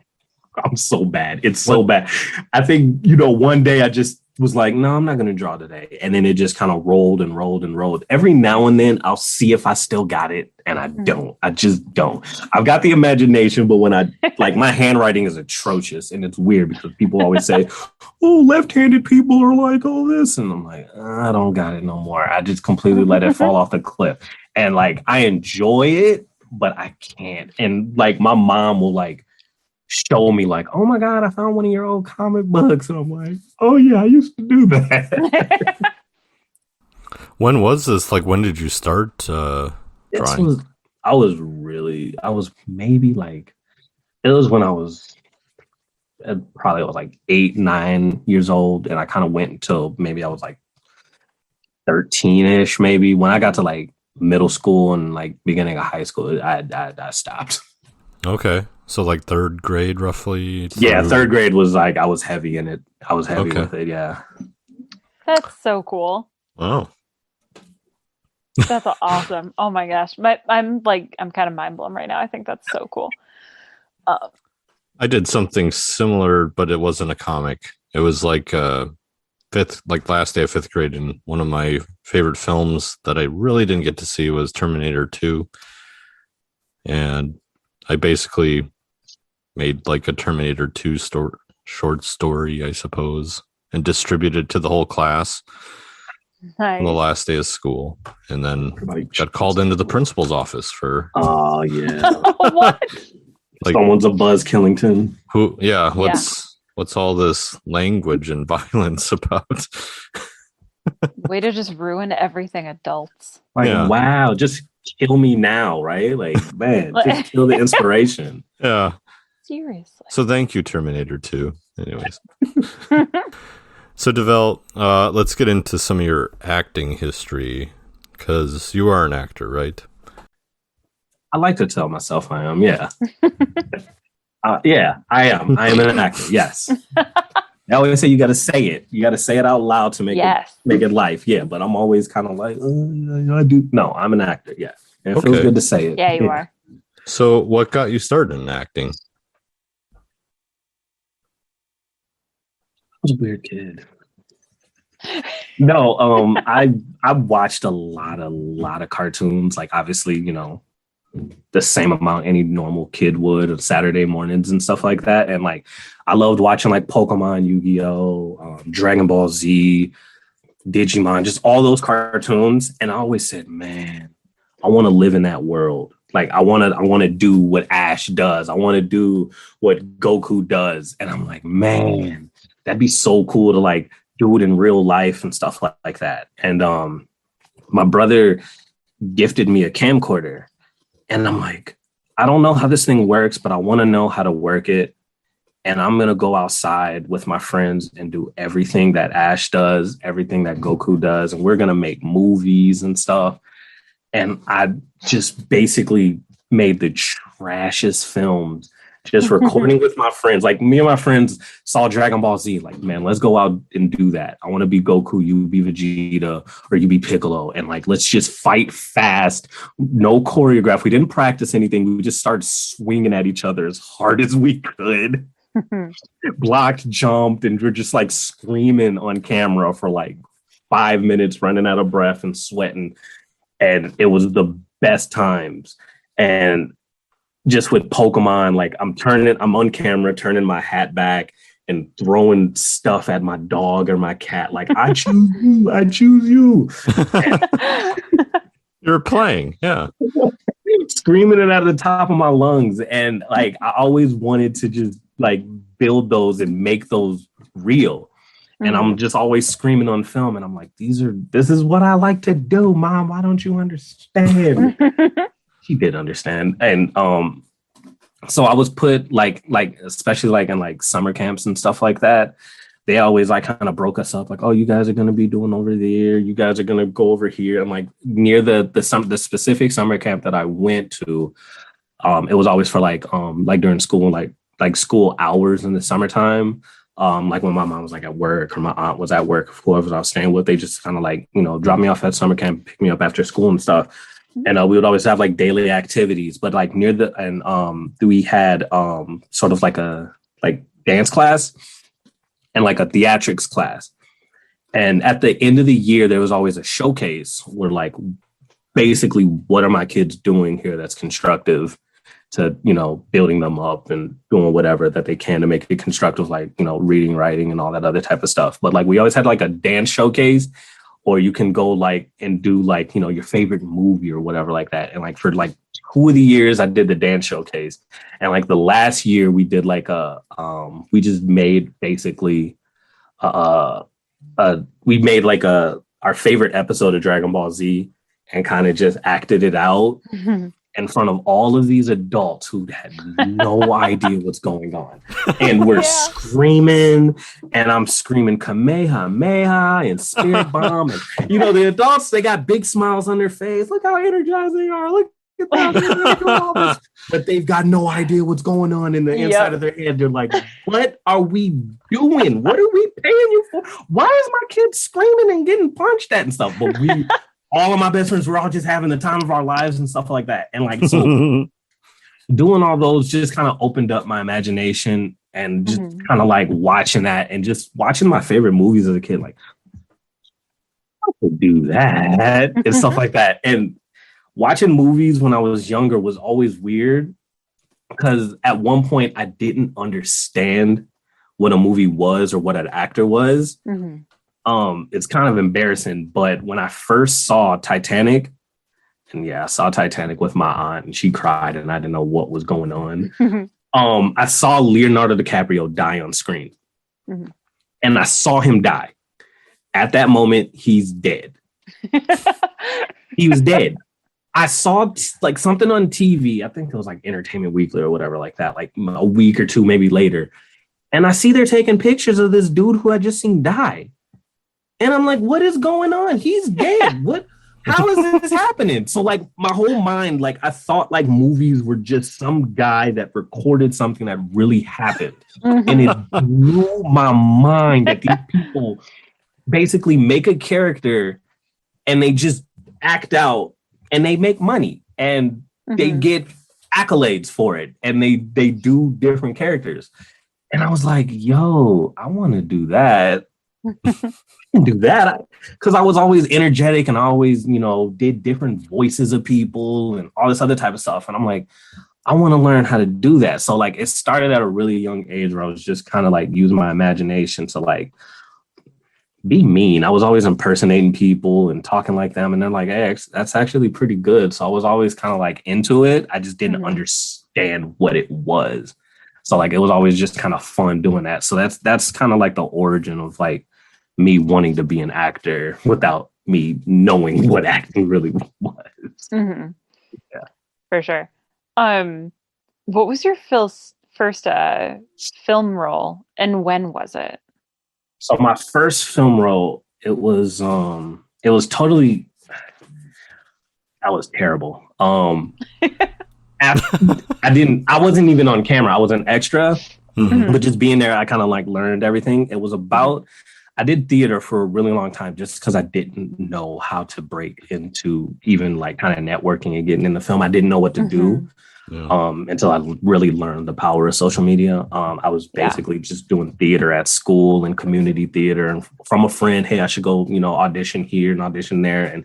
I'm so bad. It's so bad. I think, one day I just was like, no, I'm not going to draw today. And then it just kind of rolled and rolled and rolled. Every now and then I'll see if I still got it. And I don't. I just don't. I've got the imagination, but when my handwriting is atrocious. And it's weird because people always say, oh, left-handed people are like all this. And I'm like, I don't got it no more. I just completely let it fall off the cliff. And like, I enjoy it, but I can't. And like my mom will like show me like, oh my God, I found one of your old comic books. And I'm like, oh yeah, I used to do that. When was this? Like, when did you start drawing? I was maybe like, it was when I was probably like 8, 9 years old. And I kind of went until maybe I was like 13-ish, maybe. When I got to like middle school and like beginning of high school, I stopped. Okay, so like third grade roughly. Yeah, third grade was like I was heavy in it. I was heavy with it. Yeah, that's so cool. Wow, that's awesome. Oh my gosh, I'm kind of mind blown right now. I think that's so cool. I did something similar, but it wasn't a comic. It was like last day of fifth grade, and one of my favorite films that I really didn't get to see was Terminator 2. And I basically made like a Terminator 2 short story, I suppose, and distributed to the whole class on the last day of school. And then got called into the principal's office for... Oh, yeah. What? Like, someone's a Buzz Killington. What's all this language and violence about? Way to just ruin everything, adults. Like, wow, just kill me now, right? Like, man, just kill the inspiration. Yeah. Seriously. So thank you, Terminator 2. Anyways. So, Develle, let's get into some of your acting history, because you are an actor, right? I like to tell myself I am, yeah. Yeah, I am. I am an actor, yes. I always say you got to say it. You got to say it out loud to make it life. Yeah, but I'm always kind of like, I do. No, I'm an actor. Yeah, and it feels good to say it. Yeah, you are. So, what got you started in acting? I was a weird kid. No, I watched a lot of cartoons. Like, obviously, the same amount any normal kid would on Saturday mornings and stuff like that. And like, I loved watching like Pokemon, Yu-Gi-Oh, Dragon Ball Z, Digimon, just all those cartoons. And I always said, man, I want to live in that world. Like, I want to do what Ash does. I want to do what Goku does. And I'm like, man, that'd be so cool to like do it in real life and stuff like that. And my brother gifted me a camcorder, and I'm like, I don't know how this thing works, but I want to know how to work it. And I'm going to go outside with my friends and do everything that Ash does, everything that Goku does. And we're going to make movies and stuff. And I just basically made the trashiest films, just recording with my friends. Like me and my friends saw Dragon Ball Z. Like, man, let's go out and do that. I want to be Goku, you be Vegeta, or you be Piccolo. And like, let's just fight fast. No choreograph. We didn't practice anything. We just started swinging at each other as hard as we could. Blocked, jumped, and we're just like screaming on camera for like 5 minutes, running out of breath and sweating. And it was the best times. And just with Pokemon, like I'm on camera, turning my hat back and throwing stuff at my dog or my cat. Like, I choose you. You're playing, yeah. Screaming it out of the top of my lungs. And like, I always wanted to just like build those and make those real. And I'm just always screaming on film. And I'm like, this is what I like to do, Mom. Why don't you understand? She did understand. And so I was put like especially like in like summer camps and stuff like that. They always like kind of broke us up, like, oh, you guys are gonna be doing over there, you guys are gonna go over here. And like near the specific summer camp that I went to, it was always for like during school, like school hours in the summertime. Like when my mom was like at work or my aunt was at work, whoever I was staying with, they just kind of like, drop me off at summer camp, pick me up after school and stuff. And we would always have like daily activities, but like we had sort of like a dance class and like a theatrics class. And at the end of the year, there was always a showcase where like, basically, what are my kids doing here that's constructive to, building them up and doing whatever that they can to make it constructive, like, reading, writing, and all that other type of stuff. But like, we always had like a dance showcase, or you can go like and do like, your favorite movie or whatever like that. And like for like 2 of the years I did the dance showcase. And like the last year we did like we just made basically we made like our favorite episode of Dragon Ball Z and kind of just acted it out in front of all of these adults who had no idea what's going on. And we're screaming, and I'm screaming Kamehameha and Spirit Bomb. And, the adults, they got big smiles on their face. Look how energized they are. Look at that. But they've got no idea what's going on in the inside of their head. They're like, what are we doing? What are we paying you for? Why is my kid screaming and getting punched at and stuff? But all of my best friends were all just having the time of our lives and stuff like that. And like, so doing all those just kind of opened up my imagination, and just kind of like watching that and just watching my favorite movies as a kid, like, I could do that and stuff like that. And watching movies when I was younger was always weird, because at one point I didn't understand what a movie was or what an actor was. It's kind of embarrassing, but when I first saw Titanic, and I saw Titanic with my aunt, and she cried, and I didn't know what was going on. I saw Leonardo DiCaprio die on screen, and I saw him die. At that moment, he's dead. He was dead. I saw like something on TV. I think it was like Entertainment Weekly or whatever like that, like a week or two maybe later. And I see they're taking pictures of this dude who I just seen die. And I'm like, what is going on? He's dead. How is this happening? So like my whole mind, like I thought like movies were just some guy that recorded something that really happened. And it blew my mind that these people basically make a character and they just act out and they make money and they get accolades for it. And they do different characters. And I was like, yo, I want to do that. Do that because I was always energetic and I always, did different voices of people and all this other type of stuff. And I'm like, I want to learn how to do that. So like it started at a really young age where I was just kind of like using my imagination to like be mean. I was always impersonating people and talking like them. And they're like, hey, that's actually pretty good. So I was always kind of like into it. I just didn't understand what it was. So like it was always just kind of fun doing that. So that's kind of like the origin of like me wanting to be an actor without me knowing what acting really was. Mm-hmm. Yeah. For sure. What was your first film role, and when was it? So my first film role, it was totally, that was terrible. I wasn't even on camera. I was an extra, but just being there, I kind of like learned everything. It was about, I did theater for a really long time just because I didn't know how to break into even like kind of networking and getting in the film. I didn't know what to do until I really learned the power of social media. I was basically just doing theater at school and community theater, and from a friend, hey, I should go, audition here and audition there and,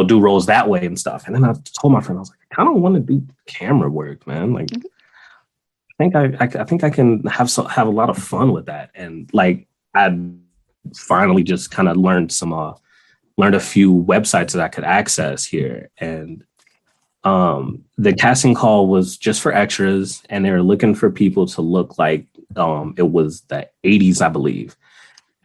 do roles that way and stuff. And then I told my friend, I was like, I kind of want to do camera work, man. Like, I think I can have a lot of fun with that. And like, I finally just kind of learned a few websites that I could access here. And the casting call was just for extras, and they were looking for people to look like it was the 80s, I believe.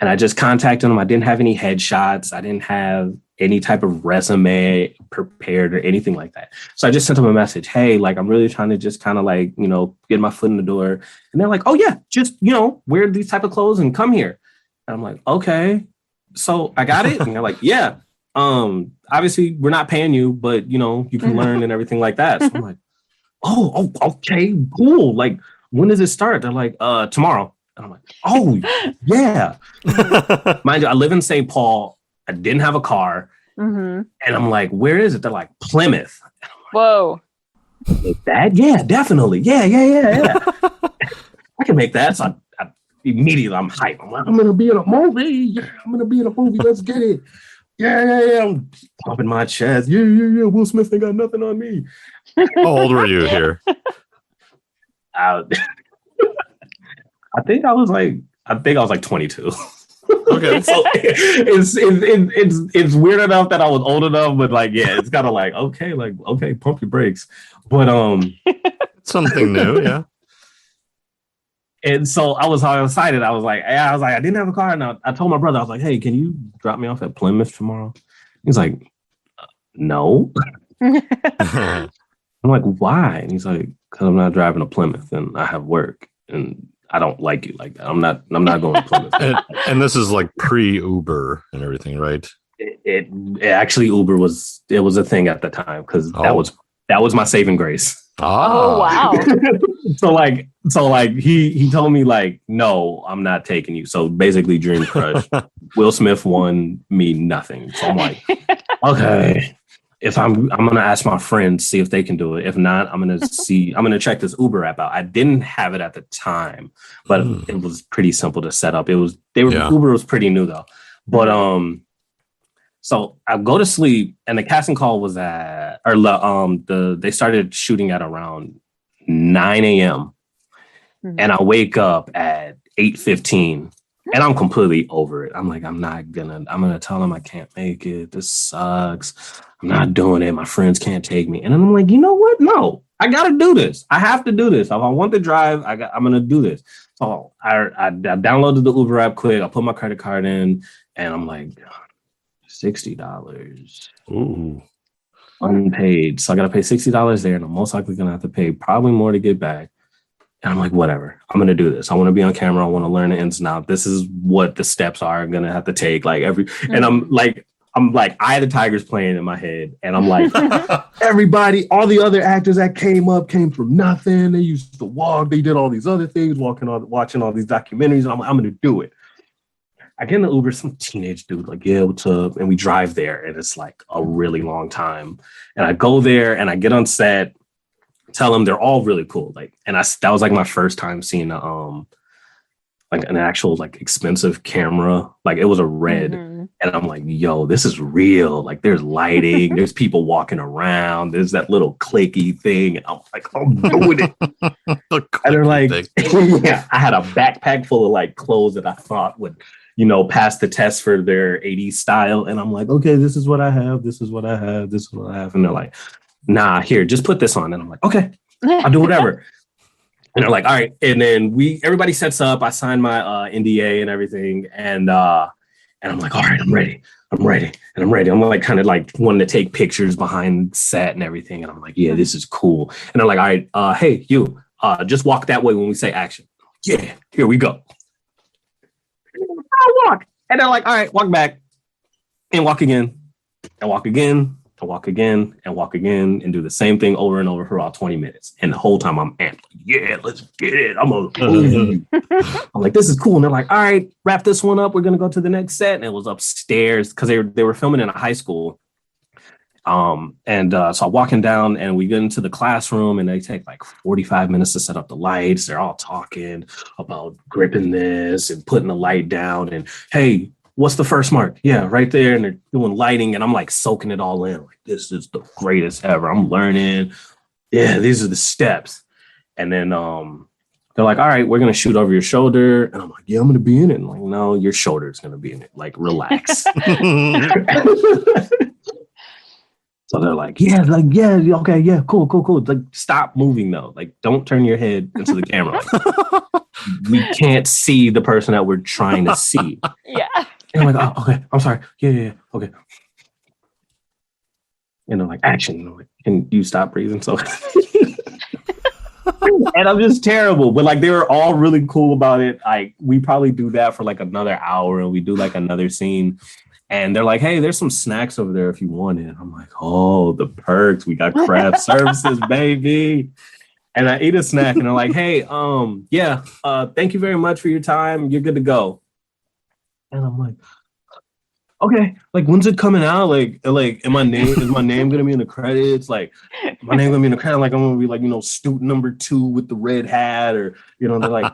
And I just contacted them. I didn't have any headshots. I didn't have any type of resume prepared or anything like that. So I just sent them a message. Hey, like, I'm really trying to just kind of like, get my foot in the door. And they're like, oh yeah, just, wear these type of clothes and come here. And I'm like, okay, so I got it. And they're like, yeah, obviously we're not paying you, but you can learn and everything like that. So I'm like, oh, okay, cool. Like, when does it start? They're like, tomorrow. And I'm like, oh yeah. Mind you, I live in St. Paul. I didn't have a car. And I'm like, where is it? They're like, Plymouth. And I'm like, whoa. That? Yeah, definitely. Yeah. I can make that. So I immediately I'm hyped. I'm like, I'm gonna be in a movie. Yeah, I'm gonna be in a movie. Let's get it. Yeah. I'm pumping my chest. Yeah. Will Smith ain't got nothing on me. How old were you here? I think I was like 22. Okay. So it's weird enough that I was old enough, but like, yeah, it's kind of like, okay, pump your brakes. But something new, yeah. And so I was all excited. I was like, I didn't have a car. And I told my brother, I was like, hey, can you drop me off at Plymouth tomorrow? He's like, no. I'm like, why? And he's like, because I'm not driving to Plymouth and I have work and I don't like you like that. I'm not going to Plymouth. and this is like pre-Uber and everything, right? It actually, Uber was a thing at the time because that was my saving grace. Oh wow. So he told me like, no, I'm not taking you. So basically dream crush. Will Smith won me nothing. So I'm like, okay. If I'm gonna ask my friends, see if they can do it. If not, I'm gonna check this Uber app out. I didn't have it at the time, but it was pretty simple to set up. Uber was pretty new though. But so I go to sleep and the casting call was they started shooting at around 9 a.m. And I wake up at 8:15. And I'm completely over it. I'm like, I'm gonna tell them I can't make it. This sucks. I'm not doing it. My friends can't take me. And then I'm like, you know what? No, I gotta do this. I have to do this. If I want to drive, I'm gonna do this. So I downloaded the Uber app quick. I put my credit card in and I'm like, $60. Ooh. Unpaid. So I gotta pay $60 there. And I'm most likely gonna have to pay probably more to get back. And I'm like, whatever, I'm going to do this. I want to be on camera. I want to learn the ins and outs. This is what the steps are I'm going to have to take. Like and I'm like, Eye of the Tiger's playing in my head. And I'm like, everybody, all the other actors that came from nothing. They used to walk. They did all these other things, watching all these documentaries. And I'm like, I'm going to do it. I get in the Uber, some teenage dude, like, yeah, what's up? And we drive there. And it's like a really long time. And I go there and I get on set. Tell them they're all really cool. Like, and that was like my first time seeing like an actual like expensive camera. Like it was a Red. And I'm like, yo, this is real. Like there's lighting, there's people walking around, there's that little clicky thing. And I'm like, I'm doing it. And they're like, yeah, I had a backpack full of like clothes that I thought would, pass the test for their 80s style. And I'm like, okay, this is what I have. This is what I have. This is what I have. And they're like, nah, here, just put this on. And I'm like, okay, I'll do whatever. And they're like, all right. And then everybody sets up. I signed my NDA and everything. And I'm like, all right, I'm ready. I'm ready. And I'm ready. I'm like kind of like wanting to take pictures behind set and everything. And I'm like, yeah, this is cool. And they're like, all right, hey, you just walk that way when we say action. Yeah, here we go. I walk. And they're like, all right, walk back and walk again and walk again to walk again and walk again and do the same thing over and over for about 20 minutes. And the whole time I'm amped. Yeah, let's get it. I'm like, this is cool. And they're like, all right, wrap this one up. We're going to go to the next set. And it was upstairs because they were filming in a high school. So I'm walking down and we get into the classroom and they take like 45 minutes to set up the lights. They're all talking about gripping this and putting the light down and, hey, what's the first mark? Yeah, right there. And they're doing lighting and I'm like soaking it all in. Like, this is the greatest ever. I'm learning. Yeah, these are the steps. And then they're like, all right, we're going to shoot over your shoulder. And I'm like, yeah, I'm going to be in it. And I'm like, no, your shoulder is going to be in it. Like, relax. So they're like, yeah, okay, yeah, cool. Like, stop moving though. Like, don't turn your head into the camera. We can't see the person that we're trying to see. Yeah. And I'm like, oh, okay, I'm sorry. Yeah, okay. And they're like, action. And I'm like, can you stop breathing? So, and I'm just terrible. But like, they were all really cool about it. Like, we probably do that for like another hour, and we do like another scene. And they're like, hey, there's some snacks over there if you want it. I'm like, oh, the perks. We got craft services, baby. And I eat a snack and they're like, hey, thank you very much for your time. You're good to go. And I'm like, okay, like, when's it coming out? Like, is my name gonna be in the credits? Like, my name gonna be in the credit? Like, I'm gonna be like, student number 2 with the red hat, or they're like,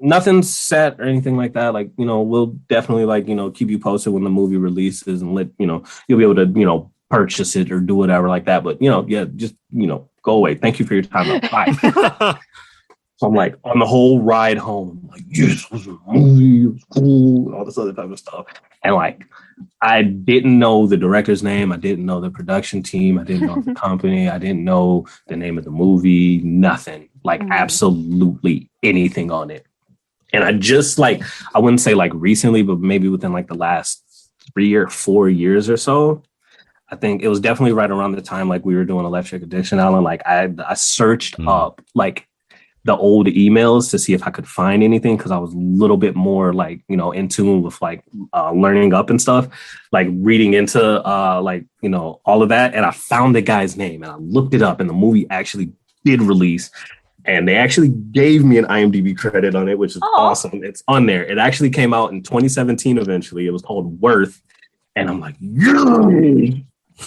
nothing's set or anything like that. Like, we'll definitely like, keep you posted when the movie releases and let, you'll be able to, purchase it or do whatever like that. But, just, go away. Thank you for your time. Bye. So I'm like, on the whole ride home, I'm like, yes, it was a movie, it was cool, and all this other type of stuff. And like, I didn't know the director's name. I didn't know the production team. I didn't know the company. I didn't know the name of the movie, nothing, like absolutely anything on it. And I just like, I wouldn't say like recently, but maybe within like the last 3 or 4 years or so, I think it was definitely right around the time like we were doing Electric Addiction Island. Like I searched up like the old emails to see if I could find anything, because I was a little bit more like, in tune with like learning up and stuff, like reading into all of that. And I found the guy's name and I looked it up, and the movie actually did release. And they actually gave me an IMDb credit on it, which is awesome. It's on there. It actually came out in 2017 eventually. It was called Worth. And I'm like, yeah,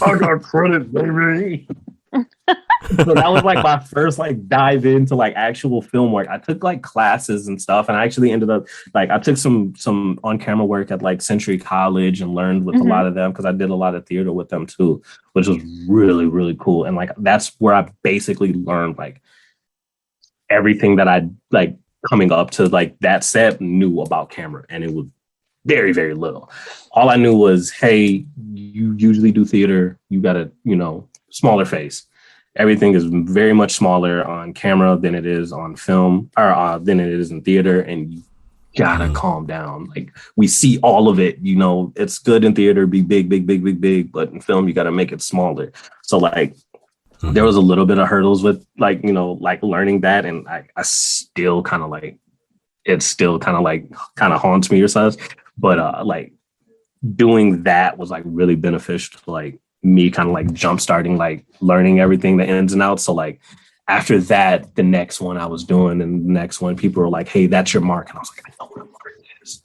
I got credit, baby. So that was like my first like dive into like actual film work. I took like classes and stuff, and I actually ended up like, I took some on-camera work at like Century College and learned with a lot of them, because I did a lot of theater with them too, which was really, really cool. And like, that's where I basically learned like everything that I like coming up to like that set knew about camera, and it was very, very little. All I knew was, hey, you usually do theater, you got a smaller face. Everything is very much smaller on camera than it is on film, or than it is in theater, and you gotta calm down. Like, we see all of it, it's good in theater, be big, but in film you gotta make it smaller. So like, there was a little bit of hurdles with like, like learning that. And I still kind of like, it still kind of haunts me or such. But like doing that was like really beneficial to like me kind of like jump starting, like learning everything, the ins and outs. So like after that, the next one I was doing, and the next one, people were like, hey, that's your mark. And I was like, I know what a mark is.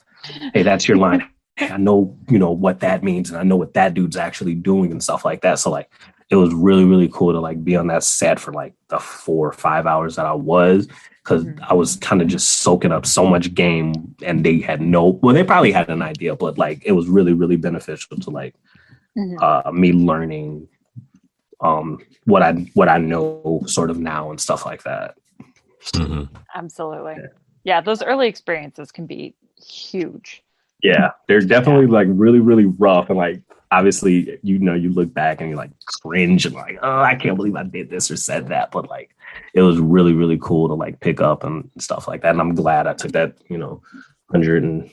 Hey, that's your line. Hey, I know, what that means. And I know what that dude's actually doing and stuff like that. So like, it was really, really cool to like be on that set for like the 4 or 5 hours that I was, because I was kind of just soaking up so much game, and they had they probably had an idea, but like, it was really, really beneficial to like me learning what I know sort of now and stuff like that. Absolutely. Yeah, those early experiences can be huge. Yeah, they're definitely like really, really rough. And like, obviously, you know, you look back and you're like cringe and like, oh, I can't believe I did this or said that. But like, it was really, really cool to like pick up and stuff like that. And I'm glad I took that, you know, $140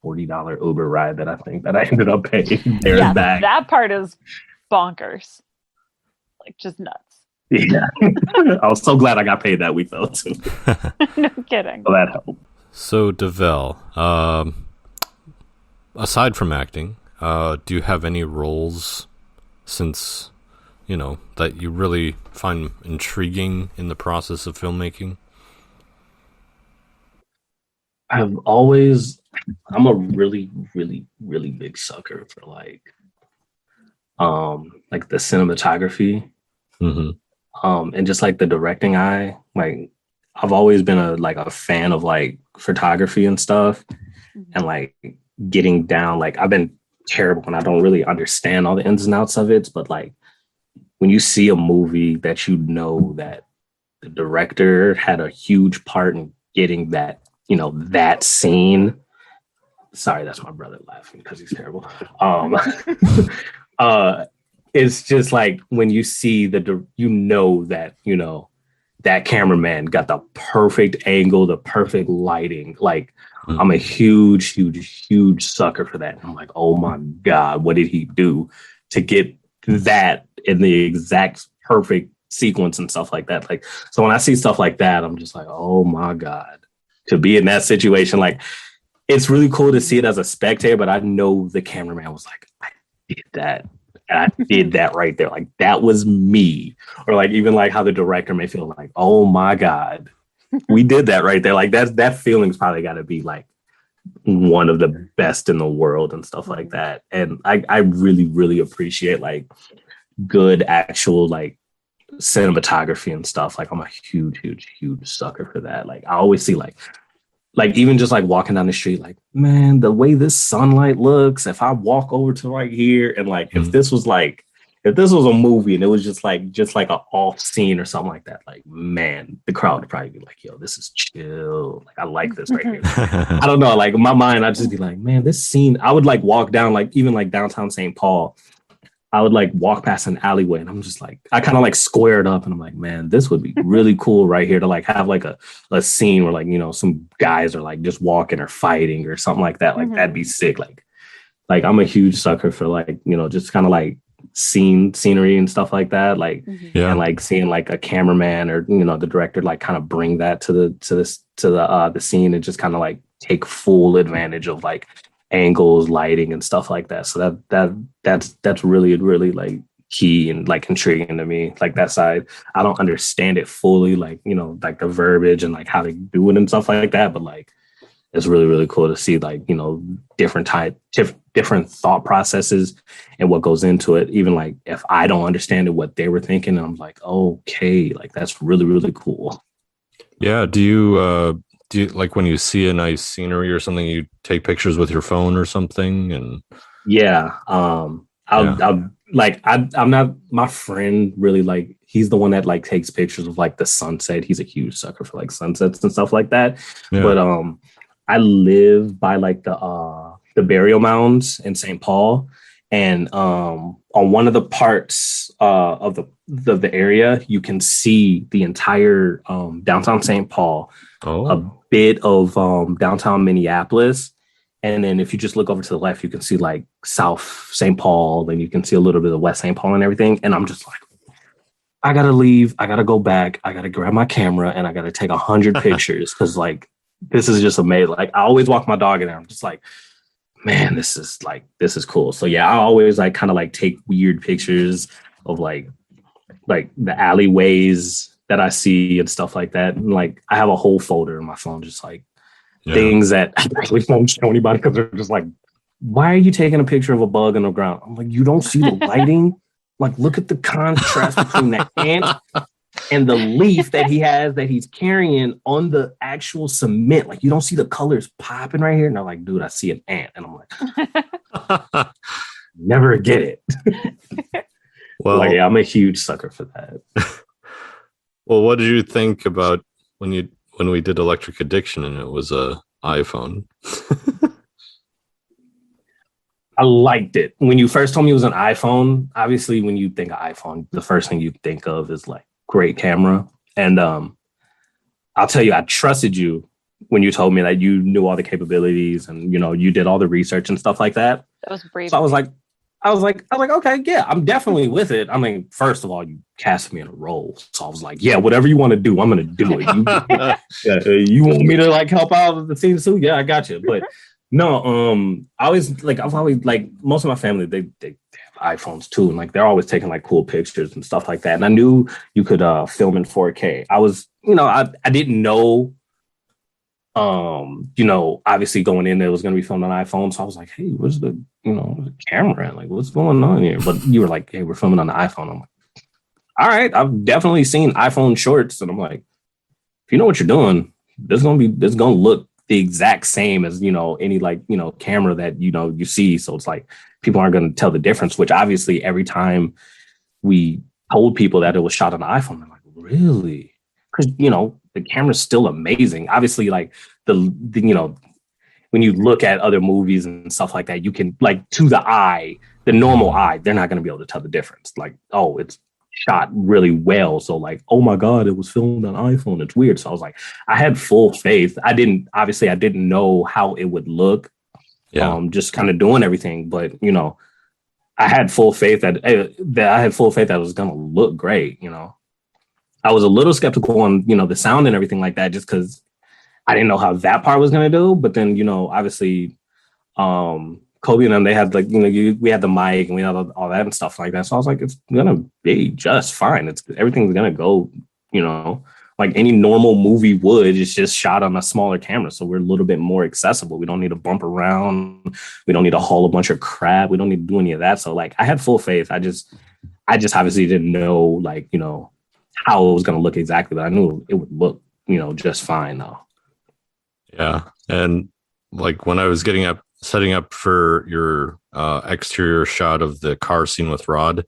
Uber ride that I think that I ended up paying there and back. That part is bonkers. Like just nuts. Yeah. I was so glad I got paid that week though too. No kidding. So that helped. So Develle, aside from acting, do you have any roles since, you know, that you really find intriguing in the process of filmmaking? I'm a really, really, really big sucker for like the cinematography, and just like the directing eye. Like I've always been a fan of like photography and stuff, and like getting down. Like I've been terrible when I don't really understand all the ins and outs of it, but like when you see a movie that you know that the director had a huge part in getting that, you know, that scene. Sorry, that's my brother laughing because he's terrible. It's just like when you see you know that, you know, that cameraman got the perfect angle, the perfect lighting. Like I'm a huge, huge, huge sucker for that. I'm like, oh my God, what did he do to get that in the exact perfect sequence and stuff like that? Like, so when I see stuff like that, I'm just like, oh my God, to be in that situation. Like, it's really cool to see it as a spectator, but I know the cameraman was like, I did that. I did that right there. Like, that was me. Or like, even like how the director may feel like, oh my God, we did that right there. Like that feeling's probably got to be like one of the best in the world and stuff like that. And I really, really appreciate like good actual like cinematography and stuff. Like I'm a huge, huge, huge sucker for that. Like I always see like even just like walking down the street, like, man, the way this sunlight looks, if I walk over to right here and like if this was a movie and it was just like an off scene or something like that, like, man, the crowd would probably be like, yo, this is chill. Like I like this right here. I don't know, like in my mind, I'd just be like, man, this scene, I would like walk down like even like downtown St. Paul. I would like walk past an alleyway and I'm just like, I kind of like squared up and I'm like, man, this would be really cool right here to like have like a scene where like, you know, some guys are like just walking or fighting or something like that. Like that'd be sick. Like I'm a huge sucker for like, you know, just kind of like scenery and stuff like that. Like, and like seeing like a cameraman or, you know, the director, like kind of bring that to the scene and just kind of like take full advantage of like angles, lighting and stuff like that. So that's really, really like key and like intriguing to me. Like that side, I don't understand it fully, like, you know, like the verbiage and like how they do it and stuff like that. But like, it's really, really cool to see like, you know, different thought processes and what goes into it. Even like if I don't understand it, what they were thinking, I'm like, okay, like that's really, really cool. Yeah. Do you like when you see a nice scenery or something, you take pictures with your phone or something? And I'm not, my friend really like, he's the one that like takes pictures of like the sunset. He's a huge sucker for like sunsets and stuff like that. Yeah. But I live by like the burial mounds in St. Paul. And on one of the parts of the area, you can see the entire downtown St. Paul, a bit of downtown Minneapolis. And then if you just look over to the left, you can see like South St. Paul, then you can see a little bit of West St. Paul and everything. And I'm just like, I got to leave. I got to go back. I got to grab my camera and I got to take 100 pictures because like, this is just amazing. Like I always walk my dog in there. I'm just like, man, this is cool. So yeah, I always like kind of like take weird pictures of like the alleyways that I see and stuff like that. And like I have a whole folder in my phone, just like things that I actually won't show anybody because they're just like, why are you taking a picture of a bug on the ground? I'm like, you don't see the lighting? Like, look at the contrast between the ant and the leaf that he's carrying on the actual cement. Like, you don't see the colors popping right here. And I'm like, dude, I see an ant. And I'm like, never get it. Well, like, yeah, I'm a huge sucker for that. Well, what did you think about when we did Electric Addiction and it was a iPhone? I liked it. When you first told me it was an iPhone, obviously when you think of iPhone, the first thing you think of is like great camera. And I'll tell you, I trusted you when you told me that you knew all the capabilities and you did all the research and stuff like that. That was brave. So I was like, okay, yeah, I'm definitely with it. I mean, first of all, you cast me in a role, so I was like, yeah, whatever you want to do, I'm gonna do it. You want me to like help out with the scene too? Yeah, I got you. But no, I've always like most of my family, they have iPhones too, and like they're always taking like cool pictures and stuff like that. And I knew you could film in 4K. I was, I didn't know. Obviously going in there was going to be filmed on iPhone. So I was like, hey, where's the camera? Like, what's going on here? But you were like, hey, we're filming on the iPhone. I'm like, all right, I've definitely seen iPhone shorts. And I'm like, if you know what you're doing, this is going to look the exact same as, any like, camera that, you see. So it's like, people aren't going to tell the difference, which obviously every time we told people that it was shot on the iPhone, they're like, really? Because, the camera's still amazing. Obviously, like the when you look at other movies and stuff like that, you can like to the eye, the normal eye, they're not going to be able to tell the difference. Like, oh, it's shot really well. So like, oh my God, it was filmed on iPhone. It's weird. So I was like, I had full faith. I didn't know how it would look. Yeah. Just kind of doing everything. But, I had full faith that it was going to look great, I was a little skeptical on, the sound and everything like that, just because I didn't know how that part was going to do. But then, obviously, Kobe and them, they had like, we had the mic and we had all that and stuff like that. So I was like, it's going to be just fine. Everything's going to go, like any normal movie would. It's just shot on a smaller camera. So we're a little bit more accessible. We don't need to bump around. We don't need to haul a bunch of crap. We don't need to do any of that. So like, I had full faith. I just obviously didn't know, like, how it was going to look exactly, but I knew it would look, just fine though. Yeah. And like when I was setting up for your exterior shot of the car scene with Rod,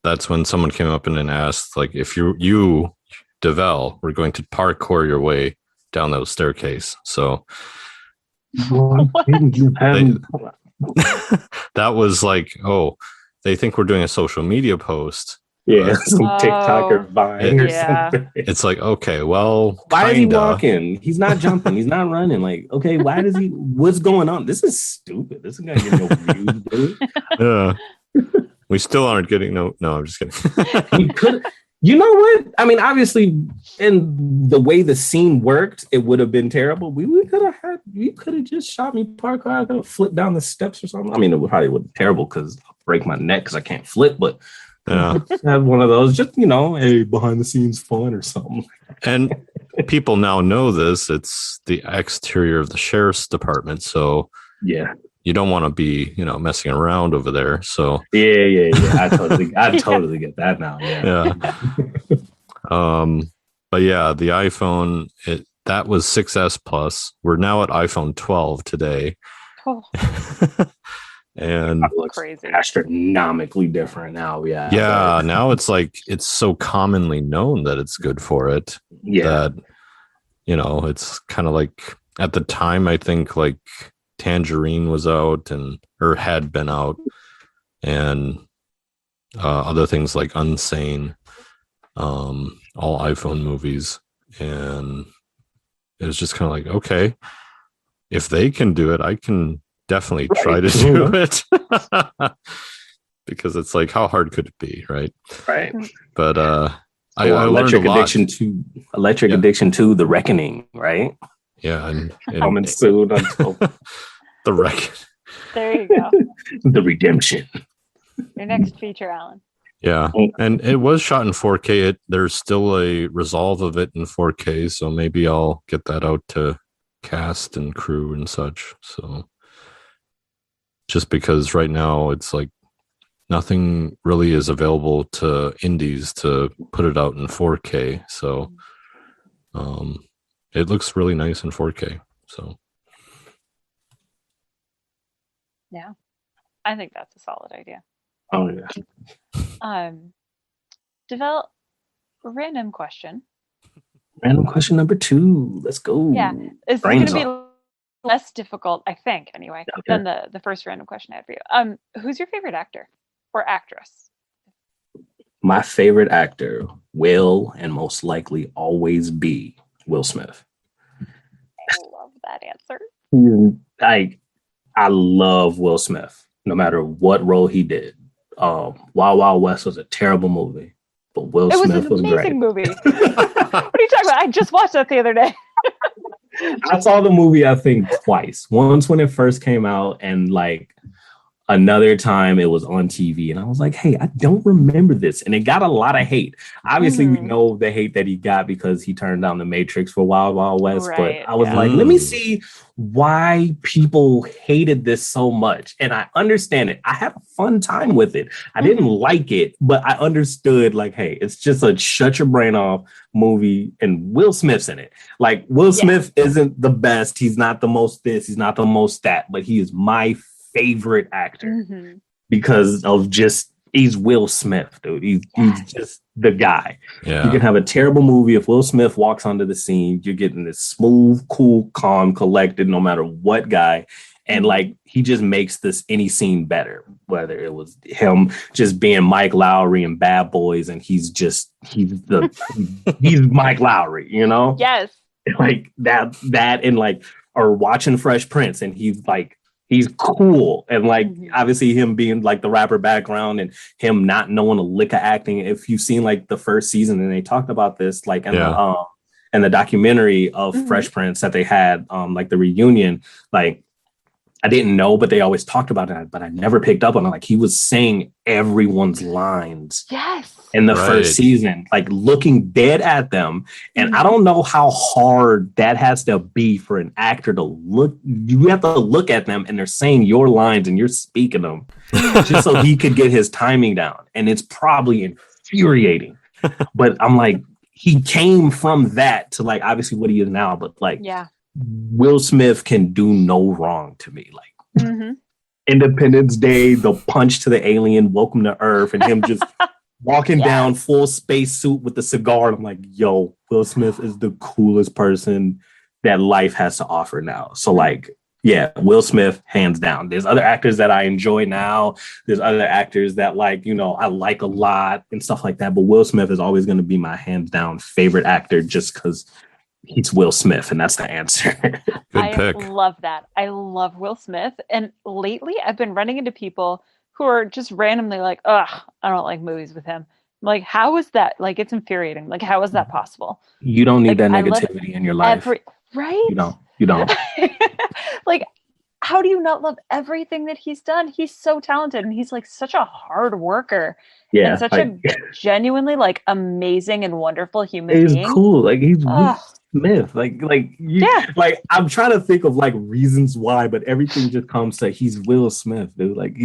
that's when someone came up and asked, like, if you, Develle, were going to parkour your way down that staircase. So that was like, oh, they think we're doing a social media post. Yeah, some TikToker Vine or something. It's like, okay, well, why is he walking? He's not jumping. He's not running. Like, okay, why does he? What's going on? This is stupid. This is gonna get no views, dude. Yeah, we still aren't getting no. I'm just kidding. He could. You know what? I mean, obviously, in the way the scene worked, it would have been terrible. We could have just shot me parkour. I could have flipped down the steps or something. I mean, it probably would be terrible because I'll break my neck because I can't flip, but. Yeah, have one of those, just hey, behind the scenes fun or something. And people now know this. It's the exterior of the sheriff's department, so yeah, you don't want to be, messing around over there. So yeah. I totally get that now. Yeah. But yeah, the iPhone that was 6S Plus. We're now at iPhone 12 today. Oh. And it looks crazy, astronomically different now. Yeah. Now it's like it's so commonly known that it's good for it. Yeah. That it's kind of like at the time I think like Tangerine was out or had been out, and other things like Unsane, all iPhone movies, and it was just kind of like, okay, if they can do it, I can definitely try to do it. Because it's like, how hard could it be, right? Right. But I learned a lot. Electric Addiction 2, The Reckoning, right? Yeah, and coming soon until The Reckoning. There you go. The Redemption. Your next feature, Alan. Yeah, and it was shot in 4K. There's still a resolve of it in 4K, so maybe I'll get that out to cast and crew and such. So. Just because right now it's like nothing really is available to indies to put it out in 4K. So it looks really nice in 4K. So yeah, I think that's a solid idea. Oh yeah. Develle, random question. Random question number 2. Let's go. Yeah, is this going to be less difficult, I think, anyway, than the first random question I had for you. Who's your favorite actor or actress? My favorite actor will and most likely always be Will Smith. I love that answer. I love Will Smith, no matter what role he did. Wild Wild West was a terrible movie, but Will Smith was great. It was an amazing movie. What are you talking about? I just watched that the other day. I saw the movie, I think, twice. Once when it first came out, and like another time it was on TV, and I was like, hey, I don't remember this. And it got a lot of hate. Obviously, we know the hate that he got because he turned down The Matrix for Wild Wild West. Right, but I was like, let me see why people hated this so much. And I understand it. I had a fun time with it. I didn't like it, but I understood, like, hey, it's just a shut your brain off movie, and Will Smith's in it. Like, Will Smith isn't the best. He's not the most this. He's not the most that, but he is my favorite actor because of just he's Will Smith, dude. He's just the guy. Yeah. You can have a terrible movie. If Will Smith walks onto the scene, you're getting this smooth, cool, calm, collected, no mamatter what guy. And like, he just makes this any scene better, whether it was him just being Mike Lowry in Bad Boys, and he's Mike Lowry, you know? Yes. Like that and like, or watching Fresh Prince, and he's cool. And like, obviously him being like the rapper background and him not knowing a lick of acting. If you've seen like the first season, and they talked about this, like in the documentary of Fresh Prince that they had, like the reunion, like I didn't know, but they always talked about it, but I never picked up on it. Like, he was saying everyone's lines in the first season, like looking dead at them. And I don't know how hard that has to be for an actor to look. You have to look at them and they're saying your lines and you're speaking them just so he could get his timing down. And it's probably infuriating. But I'm like, he came from that to like obviously what he is now, but like, Will Smith can do no wrong to me. Like Independence Day, the punch to the alien, Welcome to Earth, and him just walking down full space suit with the cigar. I'm like, yo, Will Smith is the coolest person that life has to offer now. So like, yeah, Will Smith, hands down. There's other actors that I enjoy now. There's other actors that like, you know, I like a lot and stuff like that. But Will Smith is always going to be my hands down favorite actor just because he's Will Smith, and that's the answer. Good pick. I love that. I love Will Smith. And lately I've been running into people who are just randomly like, ugh, I don't like movies with him. I'm like, how is that? Like, it's infuriating. Like, how is that possible? You don't need that negativity in your life. Right? You don't. Like, how do you not love everything that he's done? He's so talented, and he's like such a hard worker. Yeah. And such a genuinely like amazing and wonderful human being. He's cool. Like, he's Smith, like I'm trying to think of like reasons why, but everything just comes to he's Will Smith, dude. Like,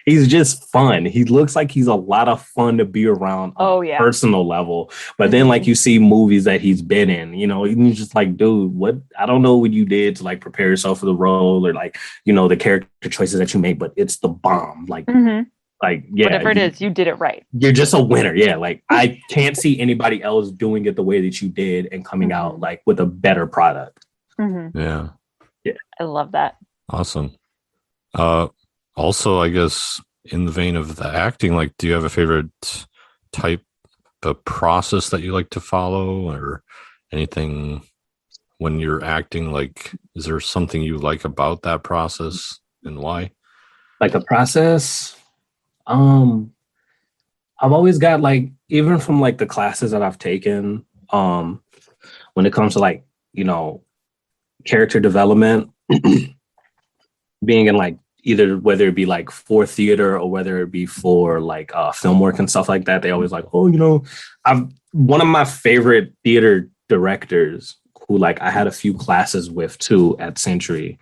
he's just fun. He looks like he's a lot of fun to be around on a personal level. But then like you see movies that he's been in, you know, and you're just like, dude, what? I don't know what you did to like prepare yourself for the role, or like, you know, the character choices that you made, but it's the bomb. Like. Like, yeah, whatever it is, you did it right. You're just a winner. Yeah. Like, I can't see anybody else doing it the way that you did and coming out like with a better product. Yeah. I love that. Awesome. Also, I guess in the vein of the acting, like, do you have a favorite type of process that you like to follow, or anything when you're acting? Like, is there something you like about that process, and why? Like a process? I've always got like, even from like the classes that I've taken, when it comes to like, you know, character development, being in like either whether it be like for theater or whether it be for like film work and stuff like that, they always like, oh, you know, one of my favorite theater directors who like I had a few classes with too at Century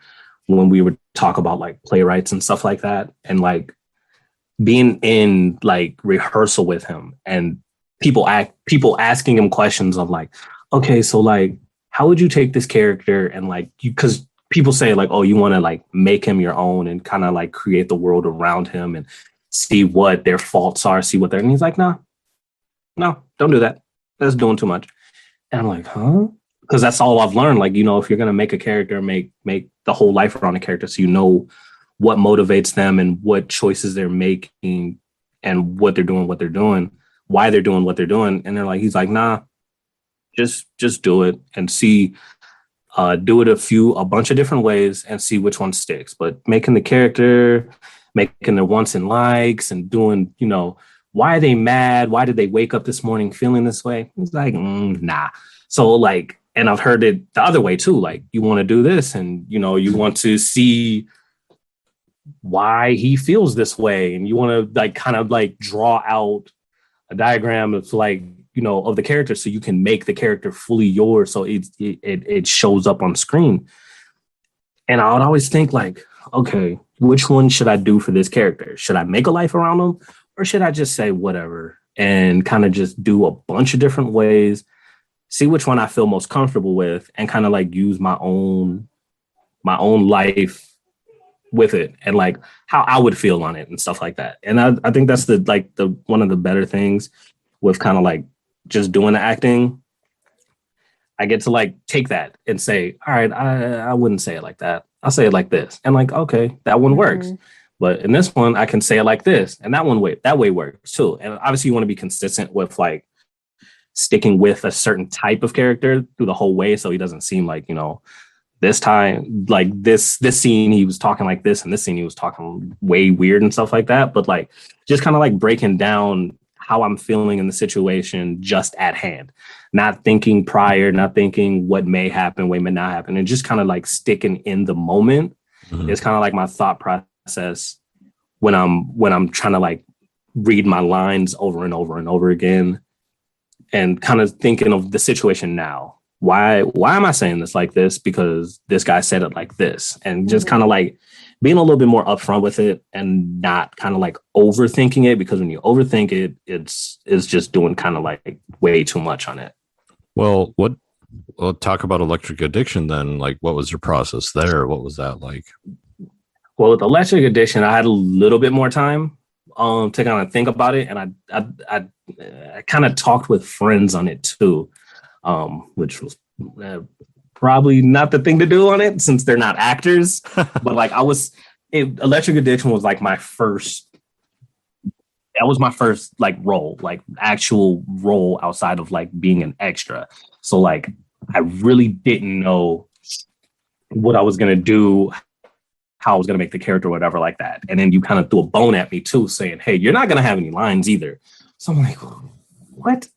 when we would talk about like playwrights and stuff like that, and like being in like rehearsal with him and people asking him questions of like, okay, so like, how would you take this character and like you, because people say like, oh, you want to like make him your own and kind of like create the world around him and see what their faults are, see what they're, and he's like, no, don't do that. That's doing too much. And I'm like, huh? because that's all I've learned. Like, you know, if you're gonna make a character, make the whole life around a character, so you know what motivates them and what choices they're making and what they're doing, why they're doing what they're doing. And they're like, he's like, nah, just do it and see. Do it a bunch of different ways and see which one sticks. But making the character, making their wants and likes, and doing, you know, why are they mad? Why did they wake up this morning feeling this way? It's like, nah. So like, and I've heard it the other way too. Like, you want to do this, and you know, you want to see why he feels this way, and you want to like kind of like draw out a diagram of like, you know, of the character, so you can make the character fully yours, so it shows up on screen. And I would always think like, okay, which one should I do for this character? Should I make a life around them, or should I just say whatever and kind of just do a bunch of different ways, see which one I feel most comfortable with, and kind of like use my own life with it, and like how I would feel on it and stuff like that. And I think that's the one of the better things with kind of like just doing the acting. I get to like take that and say, all right, I wouldn't say it like that. I'll say it like this. And like, okay, that one works. But in this one, I can say it like this. And that way works too. And obviously you want to be consistent with like sticking with a certain type of character through the whole way. So he doesn't seem like, you know, this time, like this scene, he was talking like this, and this scene he was talking way weird and stuff like that. But like just kind of like breaking down how I'm feeling in the situation just at hand, not thinking prior, not thinking what may happen, what may not happen, and just kind of like sticking in the moment. It's kind of like my thought process when I'm trying to like read my lines over and over and over again, and kind of thinking of the situation now. Why am I saying this like this? Because this guy said it like this, and just kind of like being a little bit more upfront with it and not kind of like overthinking it, because when you overthink it, it's just doing kind of like way too much on it. Well, talk about Electric Addiction then. Like, what was your process there? What was that like? Well, with Electric Addiction, I had a little bit more time to kind of think about it, and I kind of talked with friends on it too, which was probably not the thing to do on it since they're not actors. But like Electric Addiction was like my first like role, like actual role outside of like being an extra. So like I really didn't know what I was gonna do, how I was gonna make the character, whatever like that. And then you kind of threw a bone at me too, saying, hey, you're not gonna have any lines either. So I'm like, what?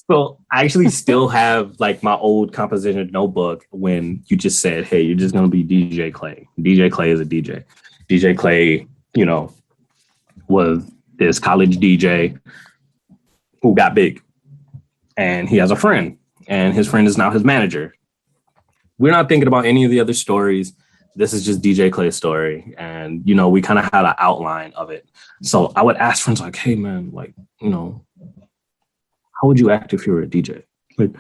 So I actually still have like my old composition notebook when you just said, hey, you're just going to be DJ Clay. DJ Clay is a DJ. DJ Clay, you know, was this college DJ who got big. And he has a friend, and his friend is now his manager. We're not thinking about any of the other stories. This is just DJ Clay's story. And, you know, we kind of had an outline of it. So I would ask friends like, hey, man, like, you know, how would you act if you were a DJ? Like,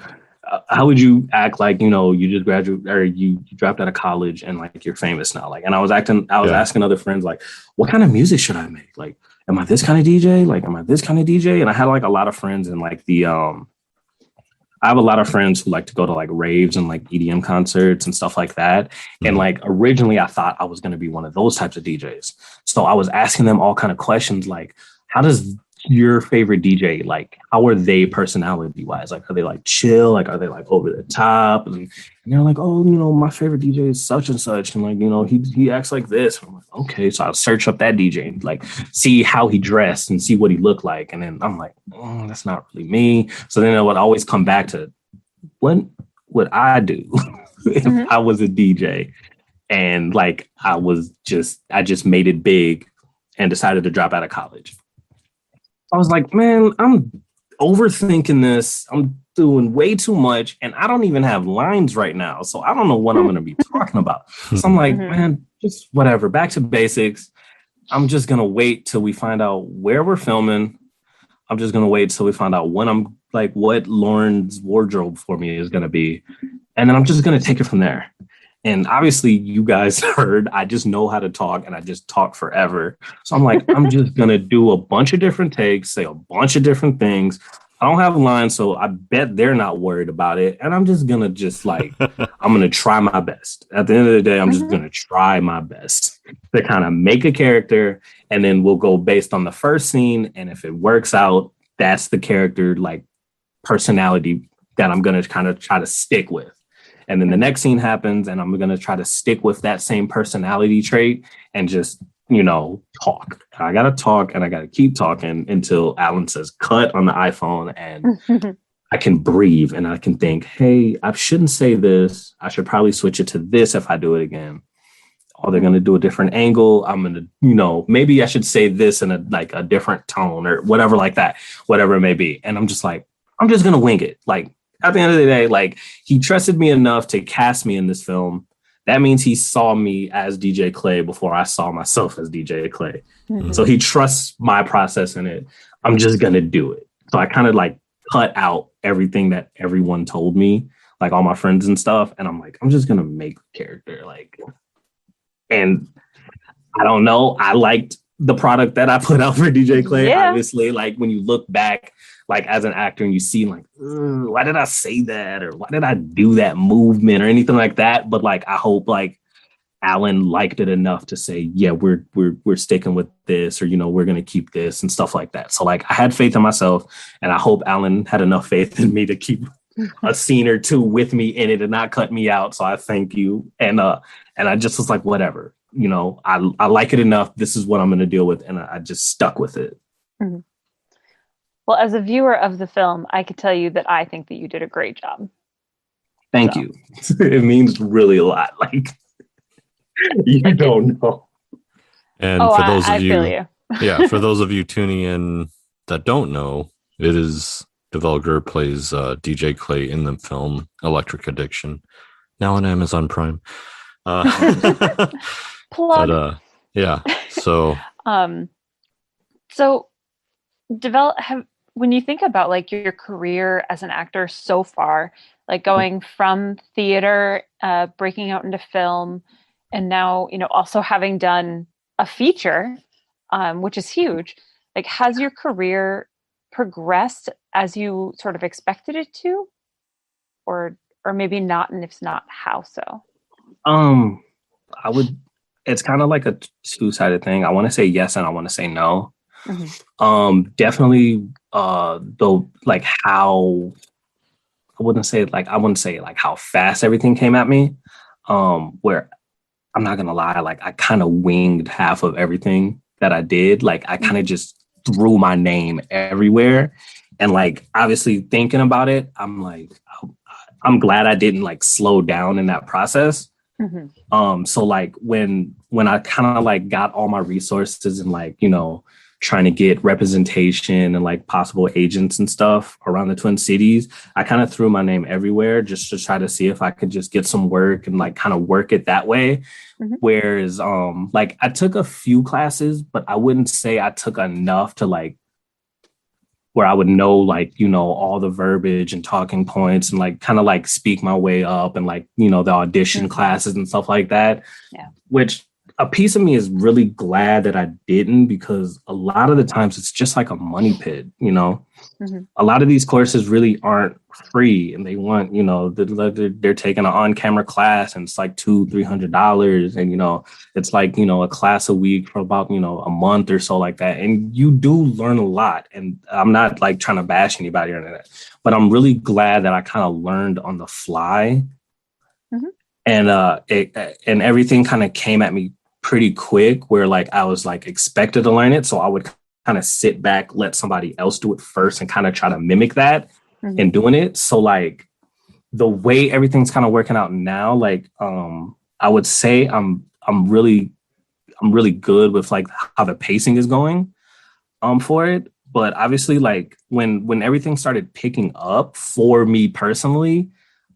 how would you act like, you know, you just graduated or you dropped out of college and like you're famous now? Like, and I was asking other friends, like, what kind of music should I make? Like, am I this kind of DJ? Like, am I this kind of DJ? And I had like a lot of friends in like I have a lot of friends who like to go to like raves and like EDM concerts and stuff like that. And like originally I thought I was going to be one of those types of DJs. So I was asking them all kind of questions like, how does your favorite DJ, like, how are they personality wise? Like, are they like chill? Like, are they like over the top? And they're like, oh, you know, my favorite DJ is such and such. And like, you know, he acts like this. And I'm like, okay. So I'll search up that DJ and like see how he dressed and see what he looked like. And then I'm like, oh, that's not really me. So then I would always come back to what would I do if I was a DJ? And like, I just made it big and decided to drop out of college. I was like, man, I'm overthinking this. I'm doing way too much, and I don't even have lines right now. So I don't know what I'm going to be talking about. So I'm like, man, just whatever. Back to basics. I'm just going to wait till we find out where we're filming. I'm just going to wait till we find out when I'm like what Lauren's wardrobe for me is going to be. And then I'm just going to take it from there. And obviously you guys heard, I just know how to talk and I just talk forever. So I'm like, I'm just going to do a bunch of different takes, say a bunch of different things, I don't have lines, so I bet they're not worried about it. And I'm just gonna I'm gonna try my best. At the end of the day, I'm just gonna try my best to kind of make a character, and then we'll go based on the first scene. And if it works out, that's the character like personality that I'm gonna kind of try to stick with. And then the next scene happens, and I'm gonna try to stick with that same personality trait and just talk. I gotta talk and I gotta keep talking until Alan says cut on the iPhone and I can breathe and I can think, hey, I shouldn't say this. I should probably switch it to this if I do it again. Or they're gonna do a different angle. I'm gonna, maybe I should say this in a different tone or whatever like that, whatever it may be. And I'm just gonna wing it. Like at the end of the day, like he trusted me enough to cast me in this film. That means he saw me as DJ Clay before I saw myself as DJ Clay. Mm-hmm. So he trusts my process in it. I'm just going to do it. So I kind of like cut out everything that everyone told me, like all my friends and stuff. And I'm like, I'm just going to make the character and I don't know. I liked the product that I put out for DJ Clay. Yeah. Obviously, like when you look back, like as an actor and you see like, why did I say that? Or why did I do that movement or anything like that? But like, I hope like Alan liked it enough to say, yeah, we're sticking with this, or, we're going to keep this and stuff like that. So like I had faith in myself, and I hope Alan had enough faith in me to keep a scene or two with me in it and not cut me out. So I thank you. And I just was like, whatever, I like it enough. This is what I'm going to deal with. And I just stuck with it. Mm-hmm. Well, as a viewer of the film, I could tell you that I think that you did a great job. Thank you. It means really a lot. Like, you don't know. And for those of you, yeah, for those of you tuning in that don't know, it is Develle Grier plays DJ Clay in the film Electric Addiction, now on Amazon Prime. Plug. But, yeah. So, so Develle, when you think about like your career as an actor so far, like going from theater, breaking out into film, and now, also having done a feature, which is huge, like has your career progressed as you sort of expected it to, or maybe not? And if not, how so? It's kind of like a two-sided thing. I want to say yes and I want to say no. Mm-hmm. Definitely, though, like how I wouldn't say like how fast everything came at me. Where I'm not gonna lie, like I kind of winged half of everything that I did. Like I kind of just threw my name everywhere, and like obviously thinking about it, I'm like, I'm glad I didn't like slow down in that process. Mm-hmm. So like when I kind of like got all my resources and like, trying to get representation and like possible agents and stuff around the Twin Cities, I kind of threw my name everywhere just to try to see if I could just get some work and like kind of work it that way. Mm-hmm. Whereas like I took a few classes, but I wouldn't say I took enough to like where I would know like, all the verbiage and talking points and like kind of like speak my way up and like, the audition mm-hmm. classes and stuff like that. Yeah. Which a piece of me is really glad that I didn't, because a lot of the times it's just like a money pit, Mm-hmm. A lot of these courses really aren't free, and they want, they're taking an on-camera class and it's like $200-$300, and it's like a class a week for about a month or so like that, and you do learn a lot. And I'm not like trying to bash anybody or anything, but I'm really glad that I kind of learned on the fly. Mm-hmm. And everything kind of came at me pretty quick, where like I was like expected to learn it, so I would kind of sit back, let somebody else do it first, and kind of try to mimic that mm-hmm. and doing it. So like the way everything's kind of working out now, like I would say I'm really good with like how the pacing is going for it. But obviously like when everything started picking up for me personally,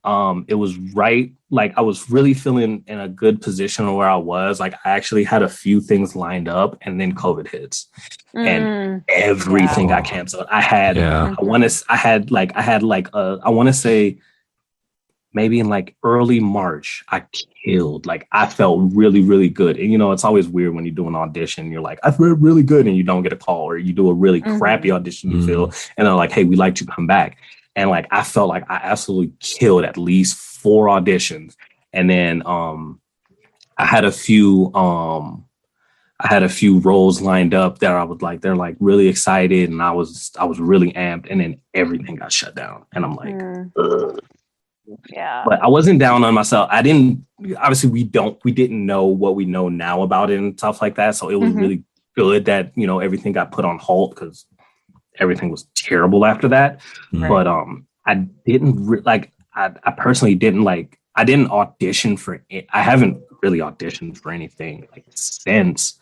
it was right. Like I was really feeling in a good position where I was. Like I actually had a few things lined up, and then COVID hits, and everything got canceled. I want to say maybe in like early March, I killed. Like I felt really, really good. And it's always weird when you do an audition. You're like, I feel really good, and you don't get a call, or you do a really crappy audition. You feel, and they're like, hey, we'd like you to come back. And like I felt like I absolutely killed at least 4 auditions. And then I had a few roles lined up that I was like, they're like really excited, and I was really amped, and then everything got shut down, and I'm like, ugh. Yeah. But I wasn't down on myself. Obviously we didn't know what we know now about it and stuff like that. So it was really good that, everything got put on halt, because everything was terrible after that. Right. But I didn't I personally didn't I didn't audition for it. I haven't really auditioned for anything like since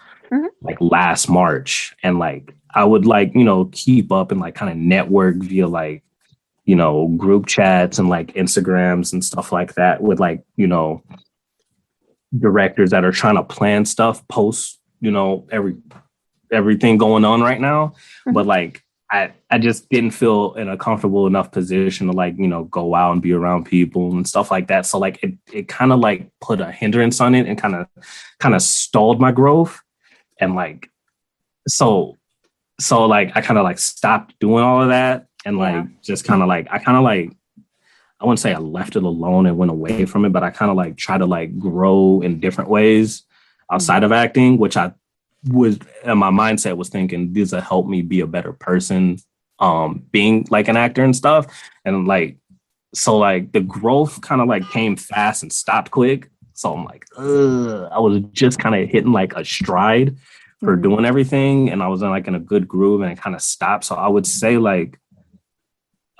like last March. And like I would keep up and like kind of network via like group chats and like Instagrams and stuff like that with like, directors that are trying to plan stuff post, everything going on right now. But like, I just didn't feel in a comfortable enough position to like, go out and be around people and stuff like that. So like, it kind of like put a hindrance on it and kind of stalled my growth. And like, so like, I kind of like stopped doing all of that. And like, just kind of like, I wouldn't say I left it alone and went away from it, but I kind of like try to like grow in different ways outside of acting, which I was, and my mindset was thinking, these will help me be a better person, being like an actor and stuff. And like, so like the growth kind of like came fast and stopped quick. So I'm like, I was just kind of hitting like a stride for doing everything. And I was in like in a good groove, and it kind of stopped. So I would say like,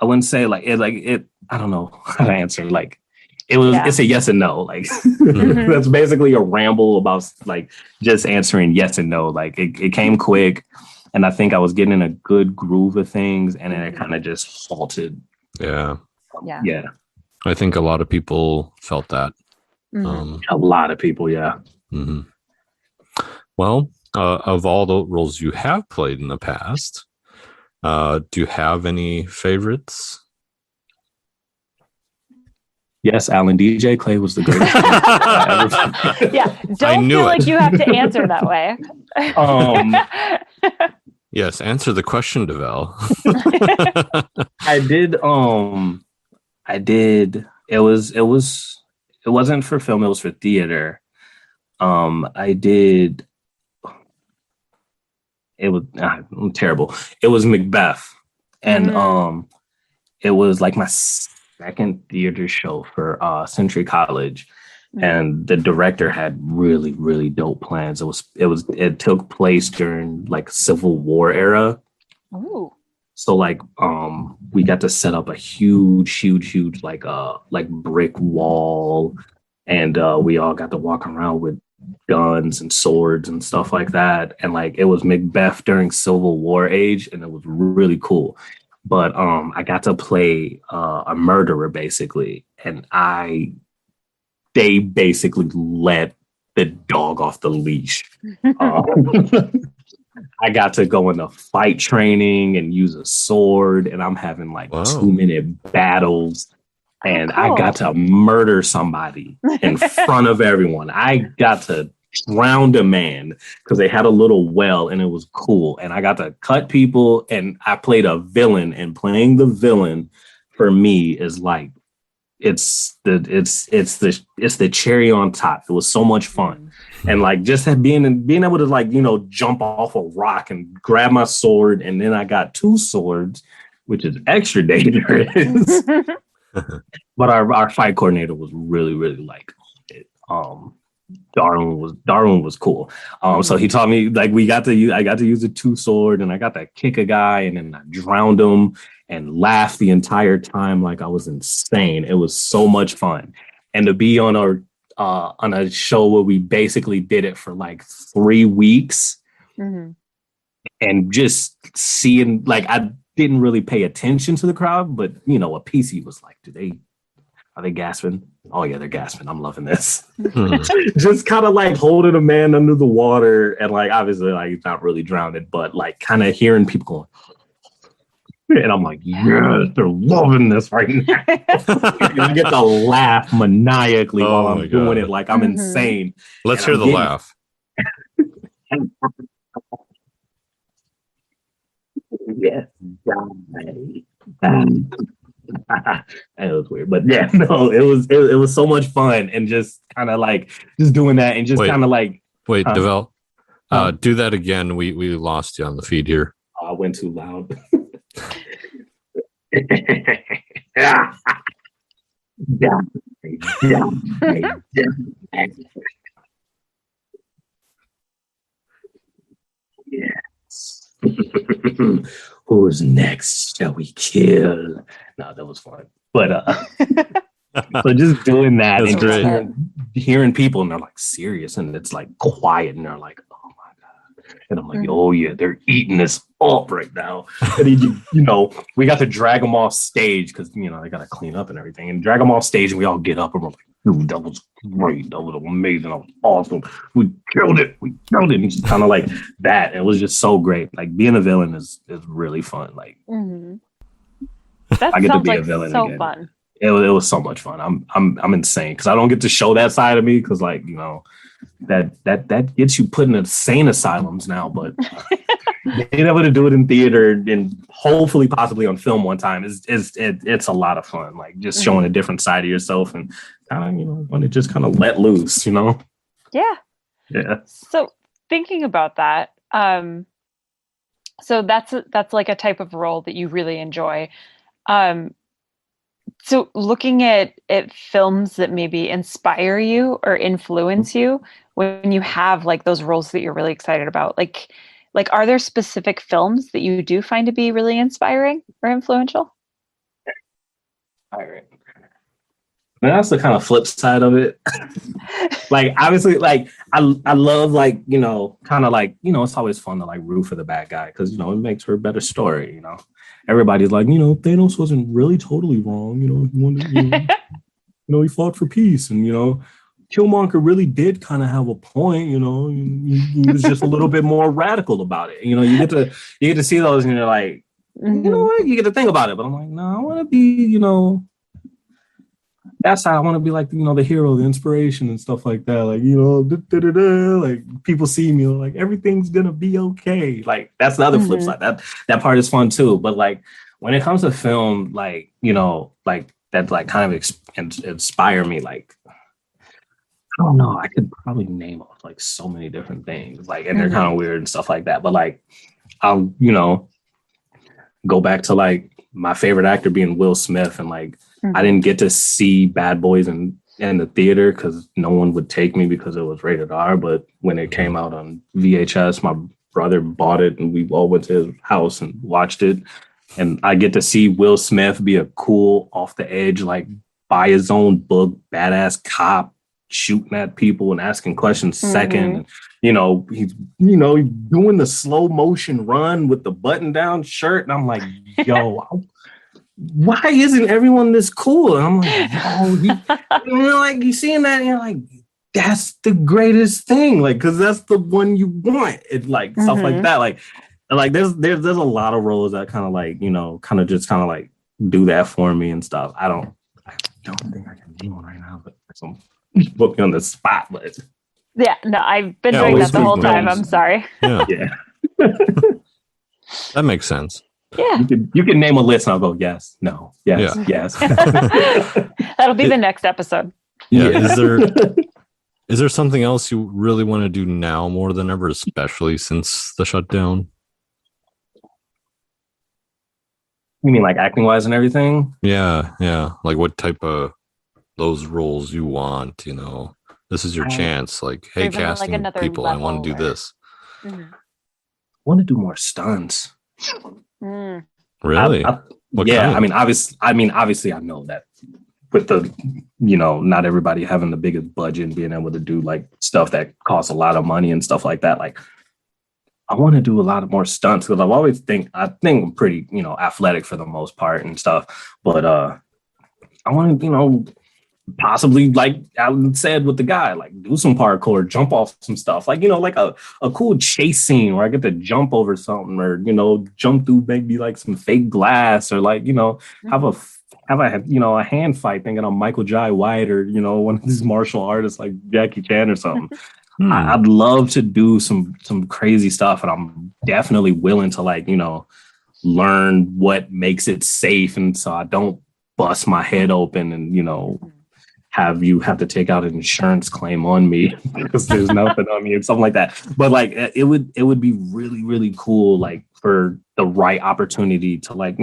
I wouldn't say like it. I don't know how to answer. Like it's a yes and no. Like that's basically a ramble about like just answering yes and no. Like it came quick, and I think I was getting in a good groove of things, and then it kind of just halted. Yeah. I think a lot of people felt that. A lot of people, yeah. Well, of all the roles you have played in the past, do you have any favorites? Yes, Alan DJ Clay was the greatest. Don't feel like you have to answer that way. Yes, answer the question, Develle. I did. It wasn't for film. It was for theater. I did. It was terrible. It was Macbeth, and it was like my second theater show for Century College, and the director had really, really dope plans. It took place during like Civil War era. Ooh. So like we got to set up a huge like brick wall, and we all got to walk around with guns and swords and stuff like that. And like it was Macbeth during Civil War age, and it was really cool. But I got to play a murderer basically, and they basically let the dog off the leash. I got to go into fight training and use a sword, and I'm having like 2-minute battles, and I got to murder somebody in front of everyone. I got to drown a man because they had a little well, and it was cool. And I got to cut people, and I played a villain, and playing the villain for me is like it's the cherry on top. It was so much fun. And like just being able to like, jump off a rock and grab my sword. And then I got 2 swords, which is extra dangerous. But our fight coordinator was really, really like it. Darwin was cool. So he taught me like I got to use a 2 sword, and I got to kick a guy, and then I drowned him and laughed the entire time like I was insane. It was so much fun. And to be on a show where we basically did it for like 3 weeks, and just seeing like I didn't really pay attention to the crowd, but a PC was like, are they gasping? Oh yeah, they're gasping. I'm loving this. Just kind of like holding a man under the water, and like obviously like he's not really drowning, but like kind of hearing people going And I'm like, yes, they're loving this right now. And I get to laugh maniacally while I'm doing it like I'm insane. Let's hear the laugh. Yes, it was weird, but yeah, no, it was so much fun, and just kind of like just doing that, and just kind of like Develle, do that again. We lost you on the feed here. I went too loud. Yes. Who's next? Shall we kill? No, that was fun. But so just doing that and just hearing people, and they're like serious, and it's like quiet, and they're like, oh my God. And I'm like, oh yeah, they're eating this up right now. And then, we got to drag them off stage because, they got to clean up and everything, and drag them off stage, and we all get up, and we're like, dude, that was great. That was amazing. That was awesome. We killed it. And just kind of like that. It was just so great. Like being a villain is really fun. Like that I get to be a villain so again. Fun. It was so much fun. I'm insane because I don't get to show that side of me because like that gets you put in insane asylums now. But being able to do it in theater and hopefully possibly on film one time it's a lot of fun. Like just showing a different side of yourself and kind of want to just kind of let loose. Yeah. So thinking about that, so that's like a type of role that you really enjoy. So looking at films that maybe inspire you or influence you when you have like those roles that you're really excited about, like are there specific films that you do find to be really inspiring or influential? All right. And that's the kind of flip side of it. Like obviously, like I love like kind of like it's always fun to like root for the bad guy because it makes for a better story. Everybody's like Thanos wasn't really totally wrong. He wanted, he fought for peace, and Killmonger really did kind of have a point. He was just a little bit more radical about it. You get to see those, and you're like, you know what? You get to think about it. But I'm like, no, I want to be, that's how I want to be like, the hero, the inspiration and stuff like that. Like, like people see me like everything's going to be okay. Like that's the other flip side. That part is fun too. But like when it comes to film, like, like that, like kind of inspire me. Like, I don't know. I could probably name off like so many different things, like, and they're kind of weird and stuff like that. But like, I'll, go back to like my favorite actor being Will Smith, and like, I didn't get to see Bad Boys in the theater because no one would take me because it was rated R. But when it came out on VHS, my brother bought it and we all went to his house and watched it. And I get to see Will Smith be a cool, off the edge, like by his own book, badass cop shooting at people and asking questions second. And, he's doing the slow motion run with the button down shirt. And I'm like, yo, why isn't everyone this cool? And I'm like, yo, like you seeing that and you're like, that's the greatest thing. Like, cause that's the one you want. It like stuff like that. Like there's a lot of roles that kind of like, kind of just kind of like do that for me and stuff. I don't think I can name one right now, but some put me on the spot, but yeah, no, I've been doing that the whole time. I'm sorry. Yeah. That makes sense. Yeah. You can name a list and I'll go, yes, no, yes, yes. That'll be the next episode. Yeah. Is there something else you really want to do now more than ever, especially since the shutdown? You mean like acting wise and everything? Yeah. Like what type of those roles you want, this is your chance. Like, hey, casting like people, I want to do this. I want to do more stunts. Really? What kind? Obviously I know that with the, not everybody having the biggest budget and being able to do like stuff that costs a lot of money and stuff like that. Like I want to do a lot of more stunts because I've always I think I'm pretty, athletic for the most part and stuff. But I want to, possibly, like Alan said with the guy, like do some parkour, jump off some stuff, like, like a cool chase scene where I get to jump over something, or jump through maybe like some fake glass, or like have a a hand fight thinking I'm Michael Jai White, or one of these martial artists like Jackie Chan or something. I'd love to do some crazy stuff, and I'm definitely willing to like learn what makes it safe, and so I don't bust my head open and have to take out an insurance claim on me because there's nothing on me or something like that. But like it would be really, really cool, like for the right opportunity to like,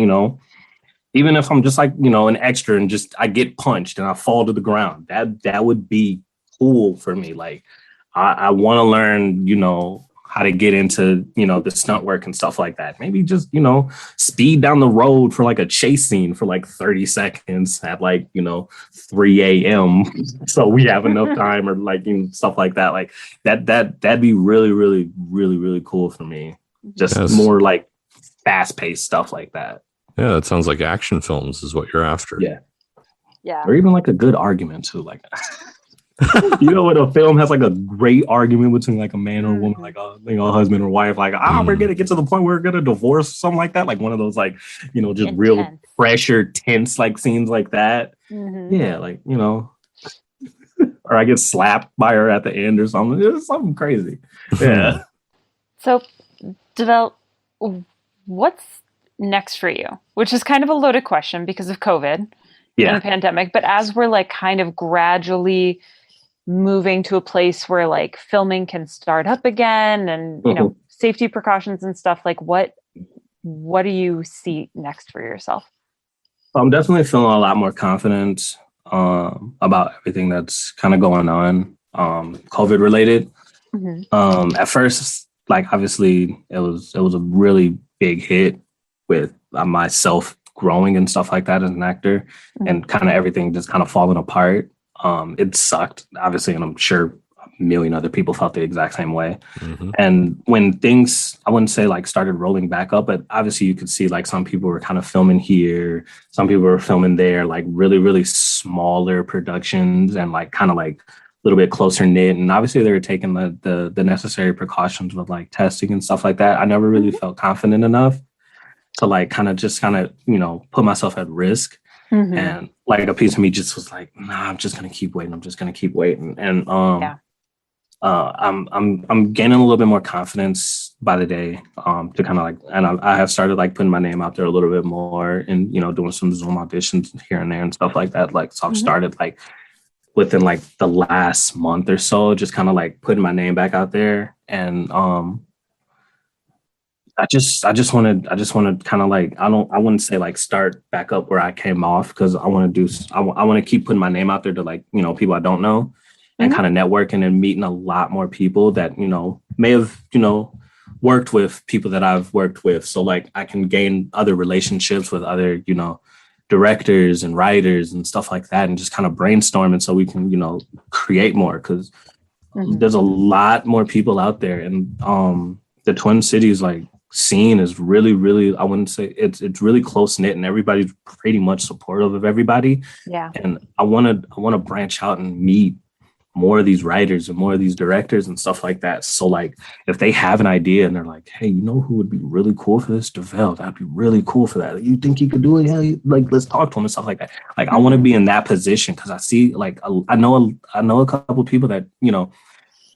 even if I'm just like, an extra and just I get punched and I fall to the ground, that would be cool for me. Like I want to learn, how to get into, the stunt work and stuff like that. Maybe just, speed down the road for like a chase scene for like 30 seconds at like, 3 a.m. So we have enough time, or like stuff like that. Like that'd be really, really, really, really cool for me. Just more like fast paced stuff like that. Yeah, that sounds like action films is what you're after. Yeah. Yeah. Or even like a good argument too. Like when a film has like a great argument between like a man or a woman, like a husband or wife, like we're gonna get to the point where we're gonna divorce, something like that, like one of those like just intense, real pressure, tense like scenes like that. Yeah, like or I get slapped by her at the end or something. It's something crazy. Yeah. So, Develle, what's next for you? Which is kind of a loaded question because of COVID and the pandemic. But as we're like kind of gradually moving to a place where like filming can start up again, and safety precautions and stuff, like what do you see next for yourself? I'm definitely feeling a lot more confident about everything that's kind of going on, COVID related. At first, like obviously it was a really big hit with myself growing and stuff like that as an actor, and kind of everything just kind of falling apart. It sucked, obviously, and I'm sure a million other people felt the exact same way. And when things, I wouldn't say like started rolling back up, but obviously you could see like some people were kind of filming here, some people were filming there, like really, really smaller productions and like kind of like a little bit closer knit. And obviously they were taking the necessary precautions with like testing and stuff like that. I never really felt confident enough to like kind of put myself at risk. And like a piece of me just was like, nah, I'm just gonna keep waiting. And I'm gaining a little bit more confidence by the day, to kind of like, and I have started like putting my name out there a little bit more, and doing some Zoom auditions here and there and stuff like that. Like so I've started like within like the last month or so, just kind of like putting my name back out there. And I just want to kind of like, I wouldn't say like start back up where I came off, because I want to keep putting my name out there to like, people I don't know, and kind of networking and meeting a lot more people that, may have, worked with people that I've worked with. So like I can gain other relationships with other, directors and writers and stuff like that, and just kind of brainstorm. And so we can, create more, because there's a lot more people out there. And the Twin Cities, like, scene is really, really, I wouldn't say it's really close knit, and everybody's pretty much supportive of everybody. Yeah. And I want to branch out and meet more of these writers and more of these directors and stuff like that. So like if they have an idea and they're like, hey, who would be really cool for this? Develle, that'd be really cool for that. You think you could do it? Yeah, like let's talk to him and stuff like that. Like I want to be in that position, because I see like I know a couple of people that,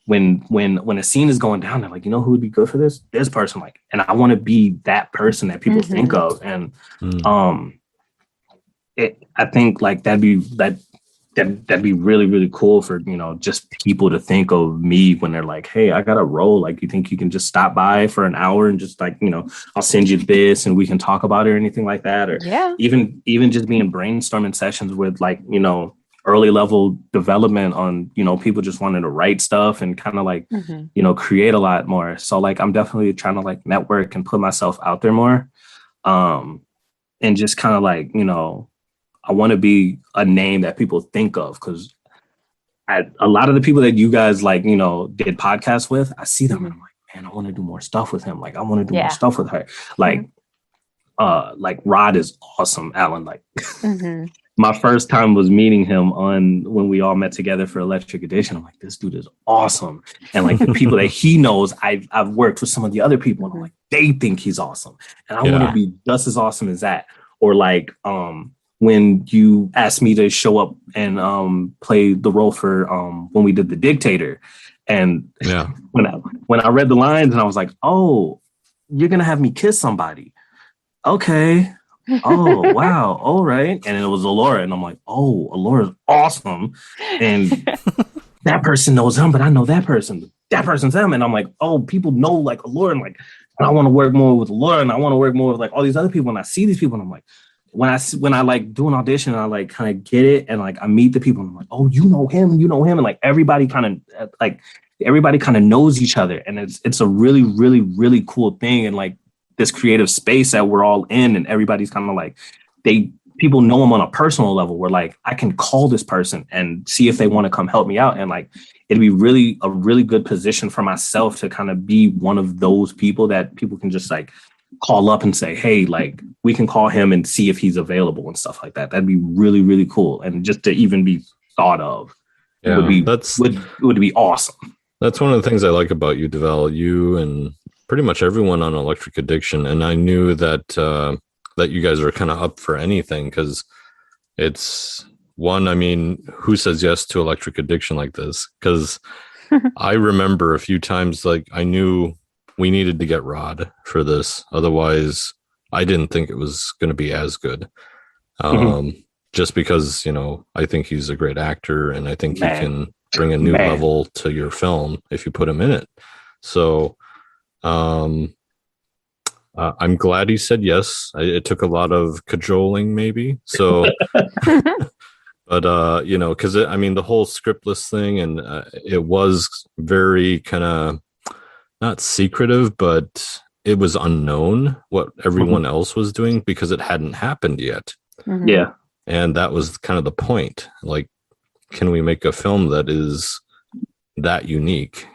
when a scene is going down, they're like, who would be good for this person, like, and I want to be that person that people think of. And I think like that'd be really, really cool for just people to think of me when they're like, hey, I got a role, like, you think you can just stop by for an hour and just like, I'll send you this and we can talk about it or anything like that. Or even just being brainstorming sessions with like, early level development on, people just wanting to write stuff and kind of like, create a lot more. So like, I'm definitely trying to like network and put myself out there more. And just kind of like, I want to be a name that people think of, because a lot of the people that you guys like, did podcasts with, I see them and I'm like, man, I want to do more stuff with him. Like, I want to do more stuff with her. Like, like Rod is awesome, Alan. Like, my first time was meeting him on when we all met together for Electric Edition. I'm like, this dude is awesome. And like the people that he knows, I've worked with some of the other people, and I'm like, they think he's awesome. And I want to be just as awesome as that. Or like when you asked me to show up and play the role for when we did The Dictator. And when I read the lines and I was like, oh, you're gonna have me kiss somebody. Okay. Oh, wow. All right. And it was Allura. And I'm like, oh, Allura's awesome. And that person knows him, but I know that person. That person's him. And I'm like, oh, people know like Allura. And like, I want to work more with Allura, and I want to work more with like all these other people. And I see these people, and I'm like, when I like do an audition, and I like kind of get it, and like I meet the people, and I'm like, oh, you know him, and like everybody kind of knows each other. And it's a really, really, really cool thing. And like, this creative space that we're all in, and everybody's kind of like people know them on a personal level, where like I can call this person and see if they want to come help me out. And like, it'd be really a really good position for myself to kind of be one of those people that people can just like call up and say, hey, like we can call him and see if he's available and stuff like that. That'd be really, really cool. And just to even be thought of would be awesome. That's one of the things I like about you, Develle. You and pretty much everyone on Electric Addiction, and I knew that that you guys are kind of up for anything, because it's one. I mean, who says yes to Electric Addiction like this? Because I remember a few times, like I knew we needed to get Rod for this, otherwise I didn't think it was going to be as good. Just because I think he's a great actor, and I think he can bring a new level to your film if you put him in it. So. I'm glad he said yes. It took a lot of cajoling, maybe. So, but because the whole scriptless thing, and it was very kind of not secretive, but it was unknown what everyone else was doing because it hadn't happened yet. Mm-hmm. Yeah, and that was kind of the point. Like, can we make a film that is that unique?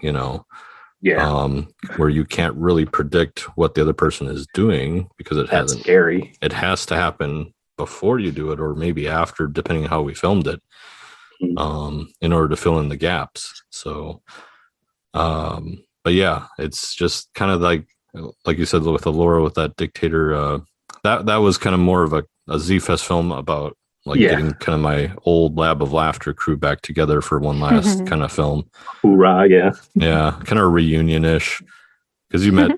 Where you can't really predict what the other person is doing because that's scary. It has to happen before you do it, or maybe after, depending on how we filmed it, in order to fill in the gaps. So, but yeah, it's just kind of like you said with Allura, with that Dictator, that was kind of more of a Z-Fest film about getting kind of my old Lab of Laughter crew back together for one last kind of film. Hoorah, yeah. Yeah, kind of reunion-ish, because you met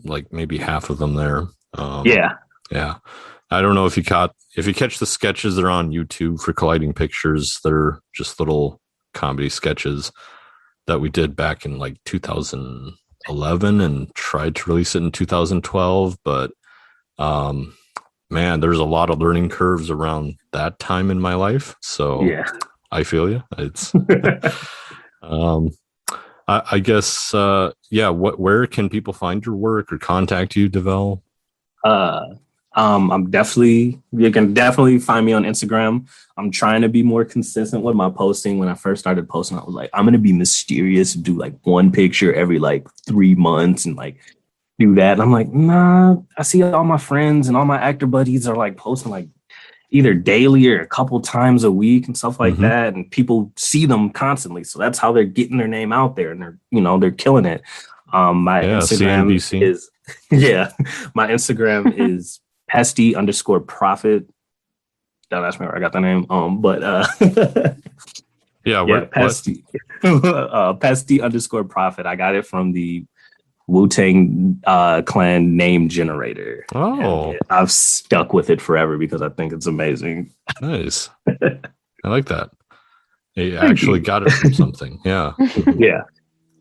like maybe half of them there. Yeah. I don't know if you catch the sketches. They're on YouTube for Colliding Pictures. They're just little comedy sketches that we did back in like 2011 and tried to release it in 2012, but man, there's a lot of learning curves around that time in my life. So yeah, I feel you. It's, I guess, where can people find your work or contact you, Develle? You can definitely find me on Instagram. I'm trying to be more consistent with my posting. When I first started posting, I was like, I'm going to be mysterious, do like one picture every like 3 months and like do that. And I'm like, nah, I see all my friends and all my actor buddies are like posting like either daily or a couple times a week and stuff like that. And people see them constantly. So that's how they're getting their name out there, and they're killing it. My Instagram CNBC. is, my Instagram is pesty_prophet. Don't ask me where I got the name. Pesty. Pesty_prophet. I got it from the Wu-Tang Clan name generator. Oh, and I've stuck with it forever because I think it's amazing. Nice. I like that. You actually got it from something. Yeah. Yeah.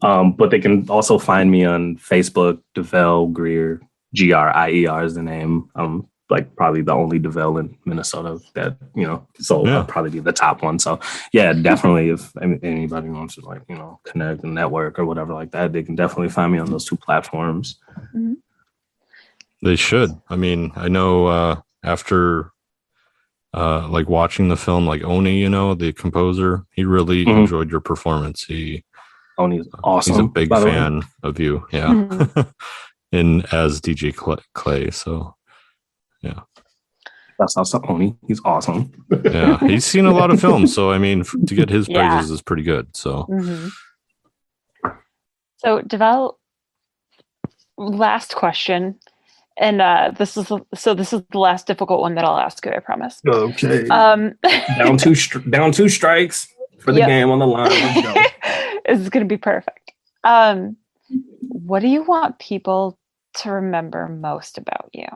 But they can also find me on Facebook, Develle Grier, Grier is the name. Like probably the only Develle in Minnesota that, so I'll probably be the top one. So yeah, definitely if anybody wants to connect and network or whatever like that, they can definitely find me on those two platforms. Mm-hmm. They should. I mean, I know after like watching the film, like Oni, the composer, he really enjoyed your performance. Oni's awesome. He's a big fan of you. Yeah. And as DJ Clay. So yeah. That's also Oni. He's awesome. Yeah, he's seen a lot of films, so I mean, to get his praises is pretty good. So, so Develle, last question, and this is the last difficult one that I'll ask you. I promise. Okay. Down two strikes for the game on the line. Let's go. This is going to be perfect. What do you want people to remember most about you?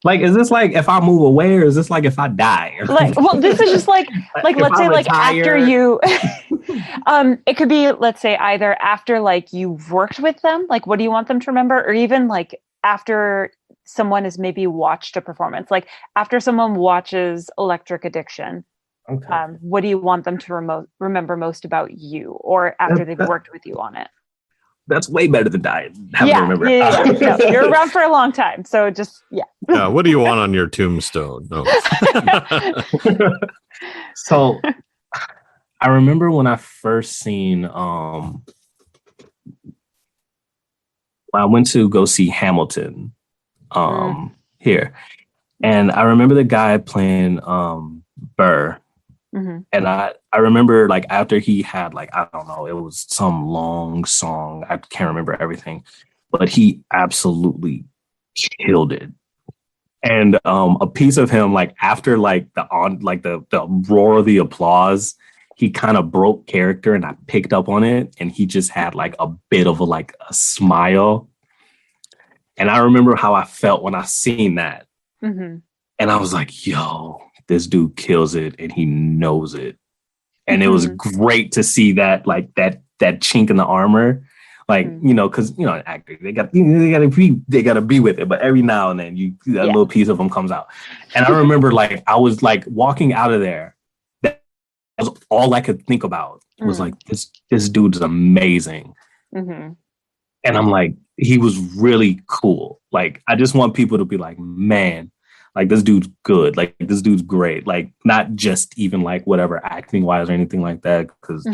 Like, is this like if I move away, or is this like if I die? Like, well, this is just like let's say like after you. It could be, let's say, either after like you've worked with them, like what do you want them to remember, or even like after someone has maybe watched a performance, like after someone watches Electric Addiction. Okay. What do you want them to remember most about you, or after they've worked with you on it? That's way better than dying. Remember. Yeah. No, you're around for a long time, so just Yeah. What do you want on your tombstone? No. So, I remember when I first seen. I went to go see Hamilton. Here, and I remember the guy playing Burr. Mm-hmm. And I remember like after he had like, I don't know, it was some long song. I can't remember everything, but he absolutely killed it. And a piece of him, like after like the roar of the applause, he kind of broke character, and I picked up on it, and he just had like a bit of a smile. And I remember how I felt when I seen that. Mm-hmm. And I was like, yo, this dude kills it, and he knows it. And it was great to see that, like that chink in the armor, like, because, an actor, they gotta be with it. But every now and then that little piece of them comes out. And I remember like, I was like walking out of there. That was all I could think about was like, this dude's amazing. Mm-hmm. And I'm like, he was really cool. Like, I just want people to be like, man, like this dude's good. Like this dude's great. Like not just even like whatever acting wise or anything like that. Cause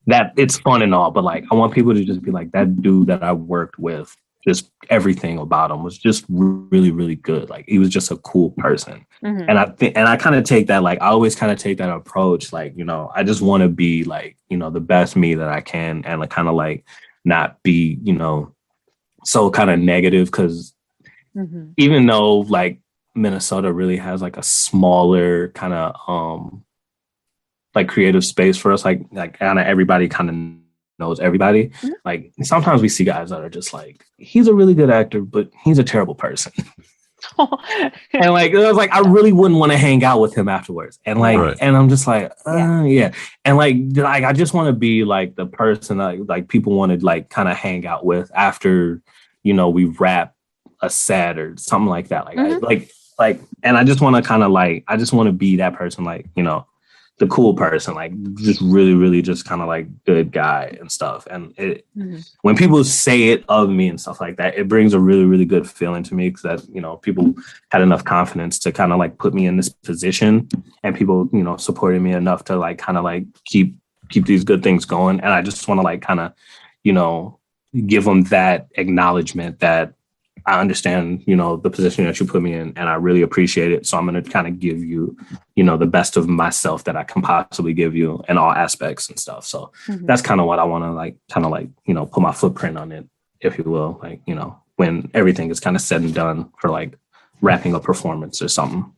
that it's fun and all, but like, I want people to just be like, that dude that I worked with, just everything about him was just really, really good. Like he was just a cool person. Mm-hmm. And I kind of take that, like, I always kind of take that approach. Like, I just want to be like, the best me that I can. And like, kind of like not be, so kind of negative. Cause even though like Minnesota really has like a smaller kind of like creative space for us, like kind of everybody kind of knows everybody. Mm-hmm. Like sometimes we see guys that are just like, he's a really good actor, but he's a terrible person. And like it was like I really wouldn't want to hang out with him afterwards. And like and I'm just like, yeah. And like I just want to be like the person that like people want to like kind of hang out with after, we wrap a set or something like that. Like and I just want to kind of like, I just want to be that person, like, the cool person, like just really, really just kind of like good guy and stuff. And it, when people say it of me and stuff like that, it brings a really, really good feeling to me, because that, people had enough confidence to kind of like put me in this position, and people, supported me enough to like kind of like keep these good things going. And I just want to like kind of, give them that acknowledgement that I understand, the position that you put me in, and I really appreciate it. So I'm going to kind of give you, the best of myself that I can possibly give you in all aspects and stuff. So that's kind of what I want to like, kind of like, put my footprint on it, if you will, like, when everything is kind of said and done for like wrapping a performance or something.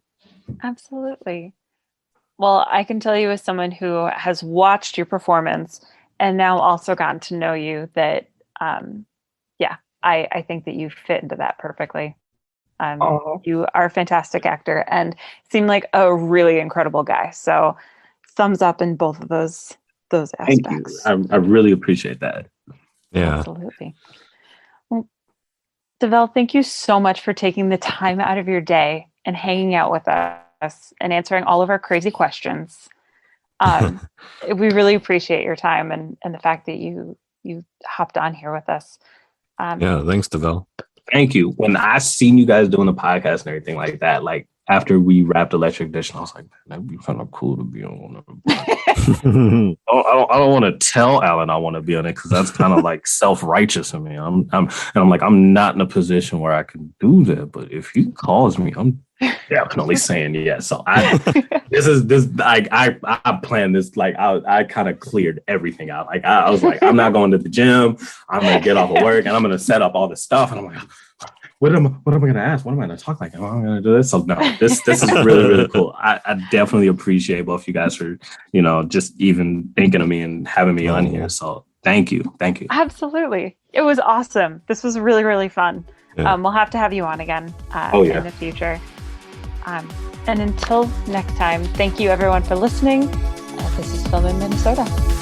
Absolutely. Well, I can tell you as someone who has watched your performance and now also gotten to know you that, I think that you fit into that perfectly. You are a fantastic actor and seem like a really incredible guy. So thumbs up in both of those aspects. Thank you. I really appreciate that. Yeah. Absolutely. Well, Develle, thank you so much for taking the time out of your day and hanging out with us and answering all of our crazy questions. We really appreciate your time and the fact that you hopped on here with us. Yeah, thanks, Develle. Thank you. When I seen you guys doing the podcast and everything like that, like after we wrapped Electric Edition, I was like, that'd be kind of cool to be on one of them. I don't want to tell Alan I want to be on it because that's kind of like self-righteous of me. I'm like, I'm not in a position where I can do that. But if he calls me, I'm definitely saying yes. So I planned this, like I kind of cleared everything out. Like I was like, I'm not going to the gym. I'm gonna get off of work and I'm gonna set up all this stuff. And I'm like, what am I going to ask? What am I going to talk like? Am I going to do this? So no, this is really, really cool. I definitely appreciate both you guys for, just even thinking of me and having me on here. So thank you. Absolutely. It was awesome. This was really, really fun. Yeah. We'll have to have you on again in the future. And until next time, thank you everyone for listening. This is Film in Minnesota.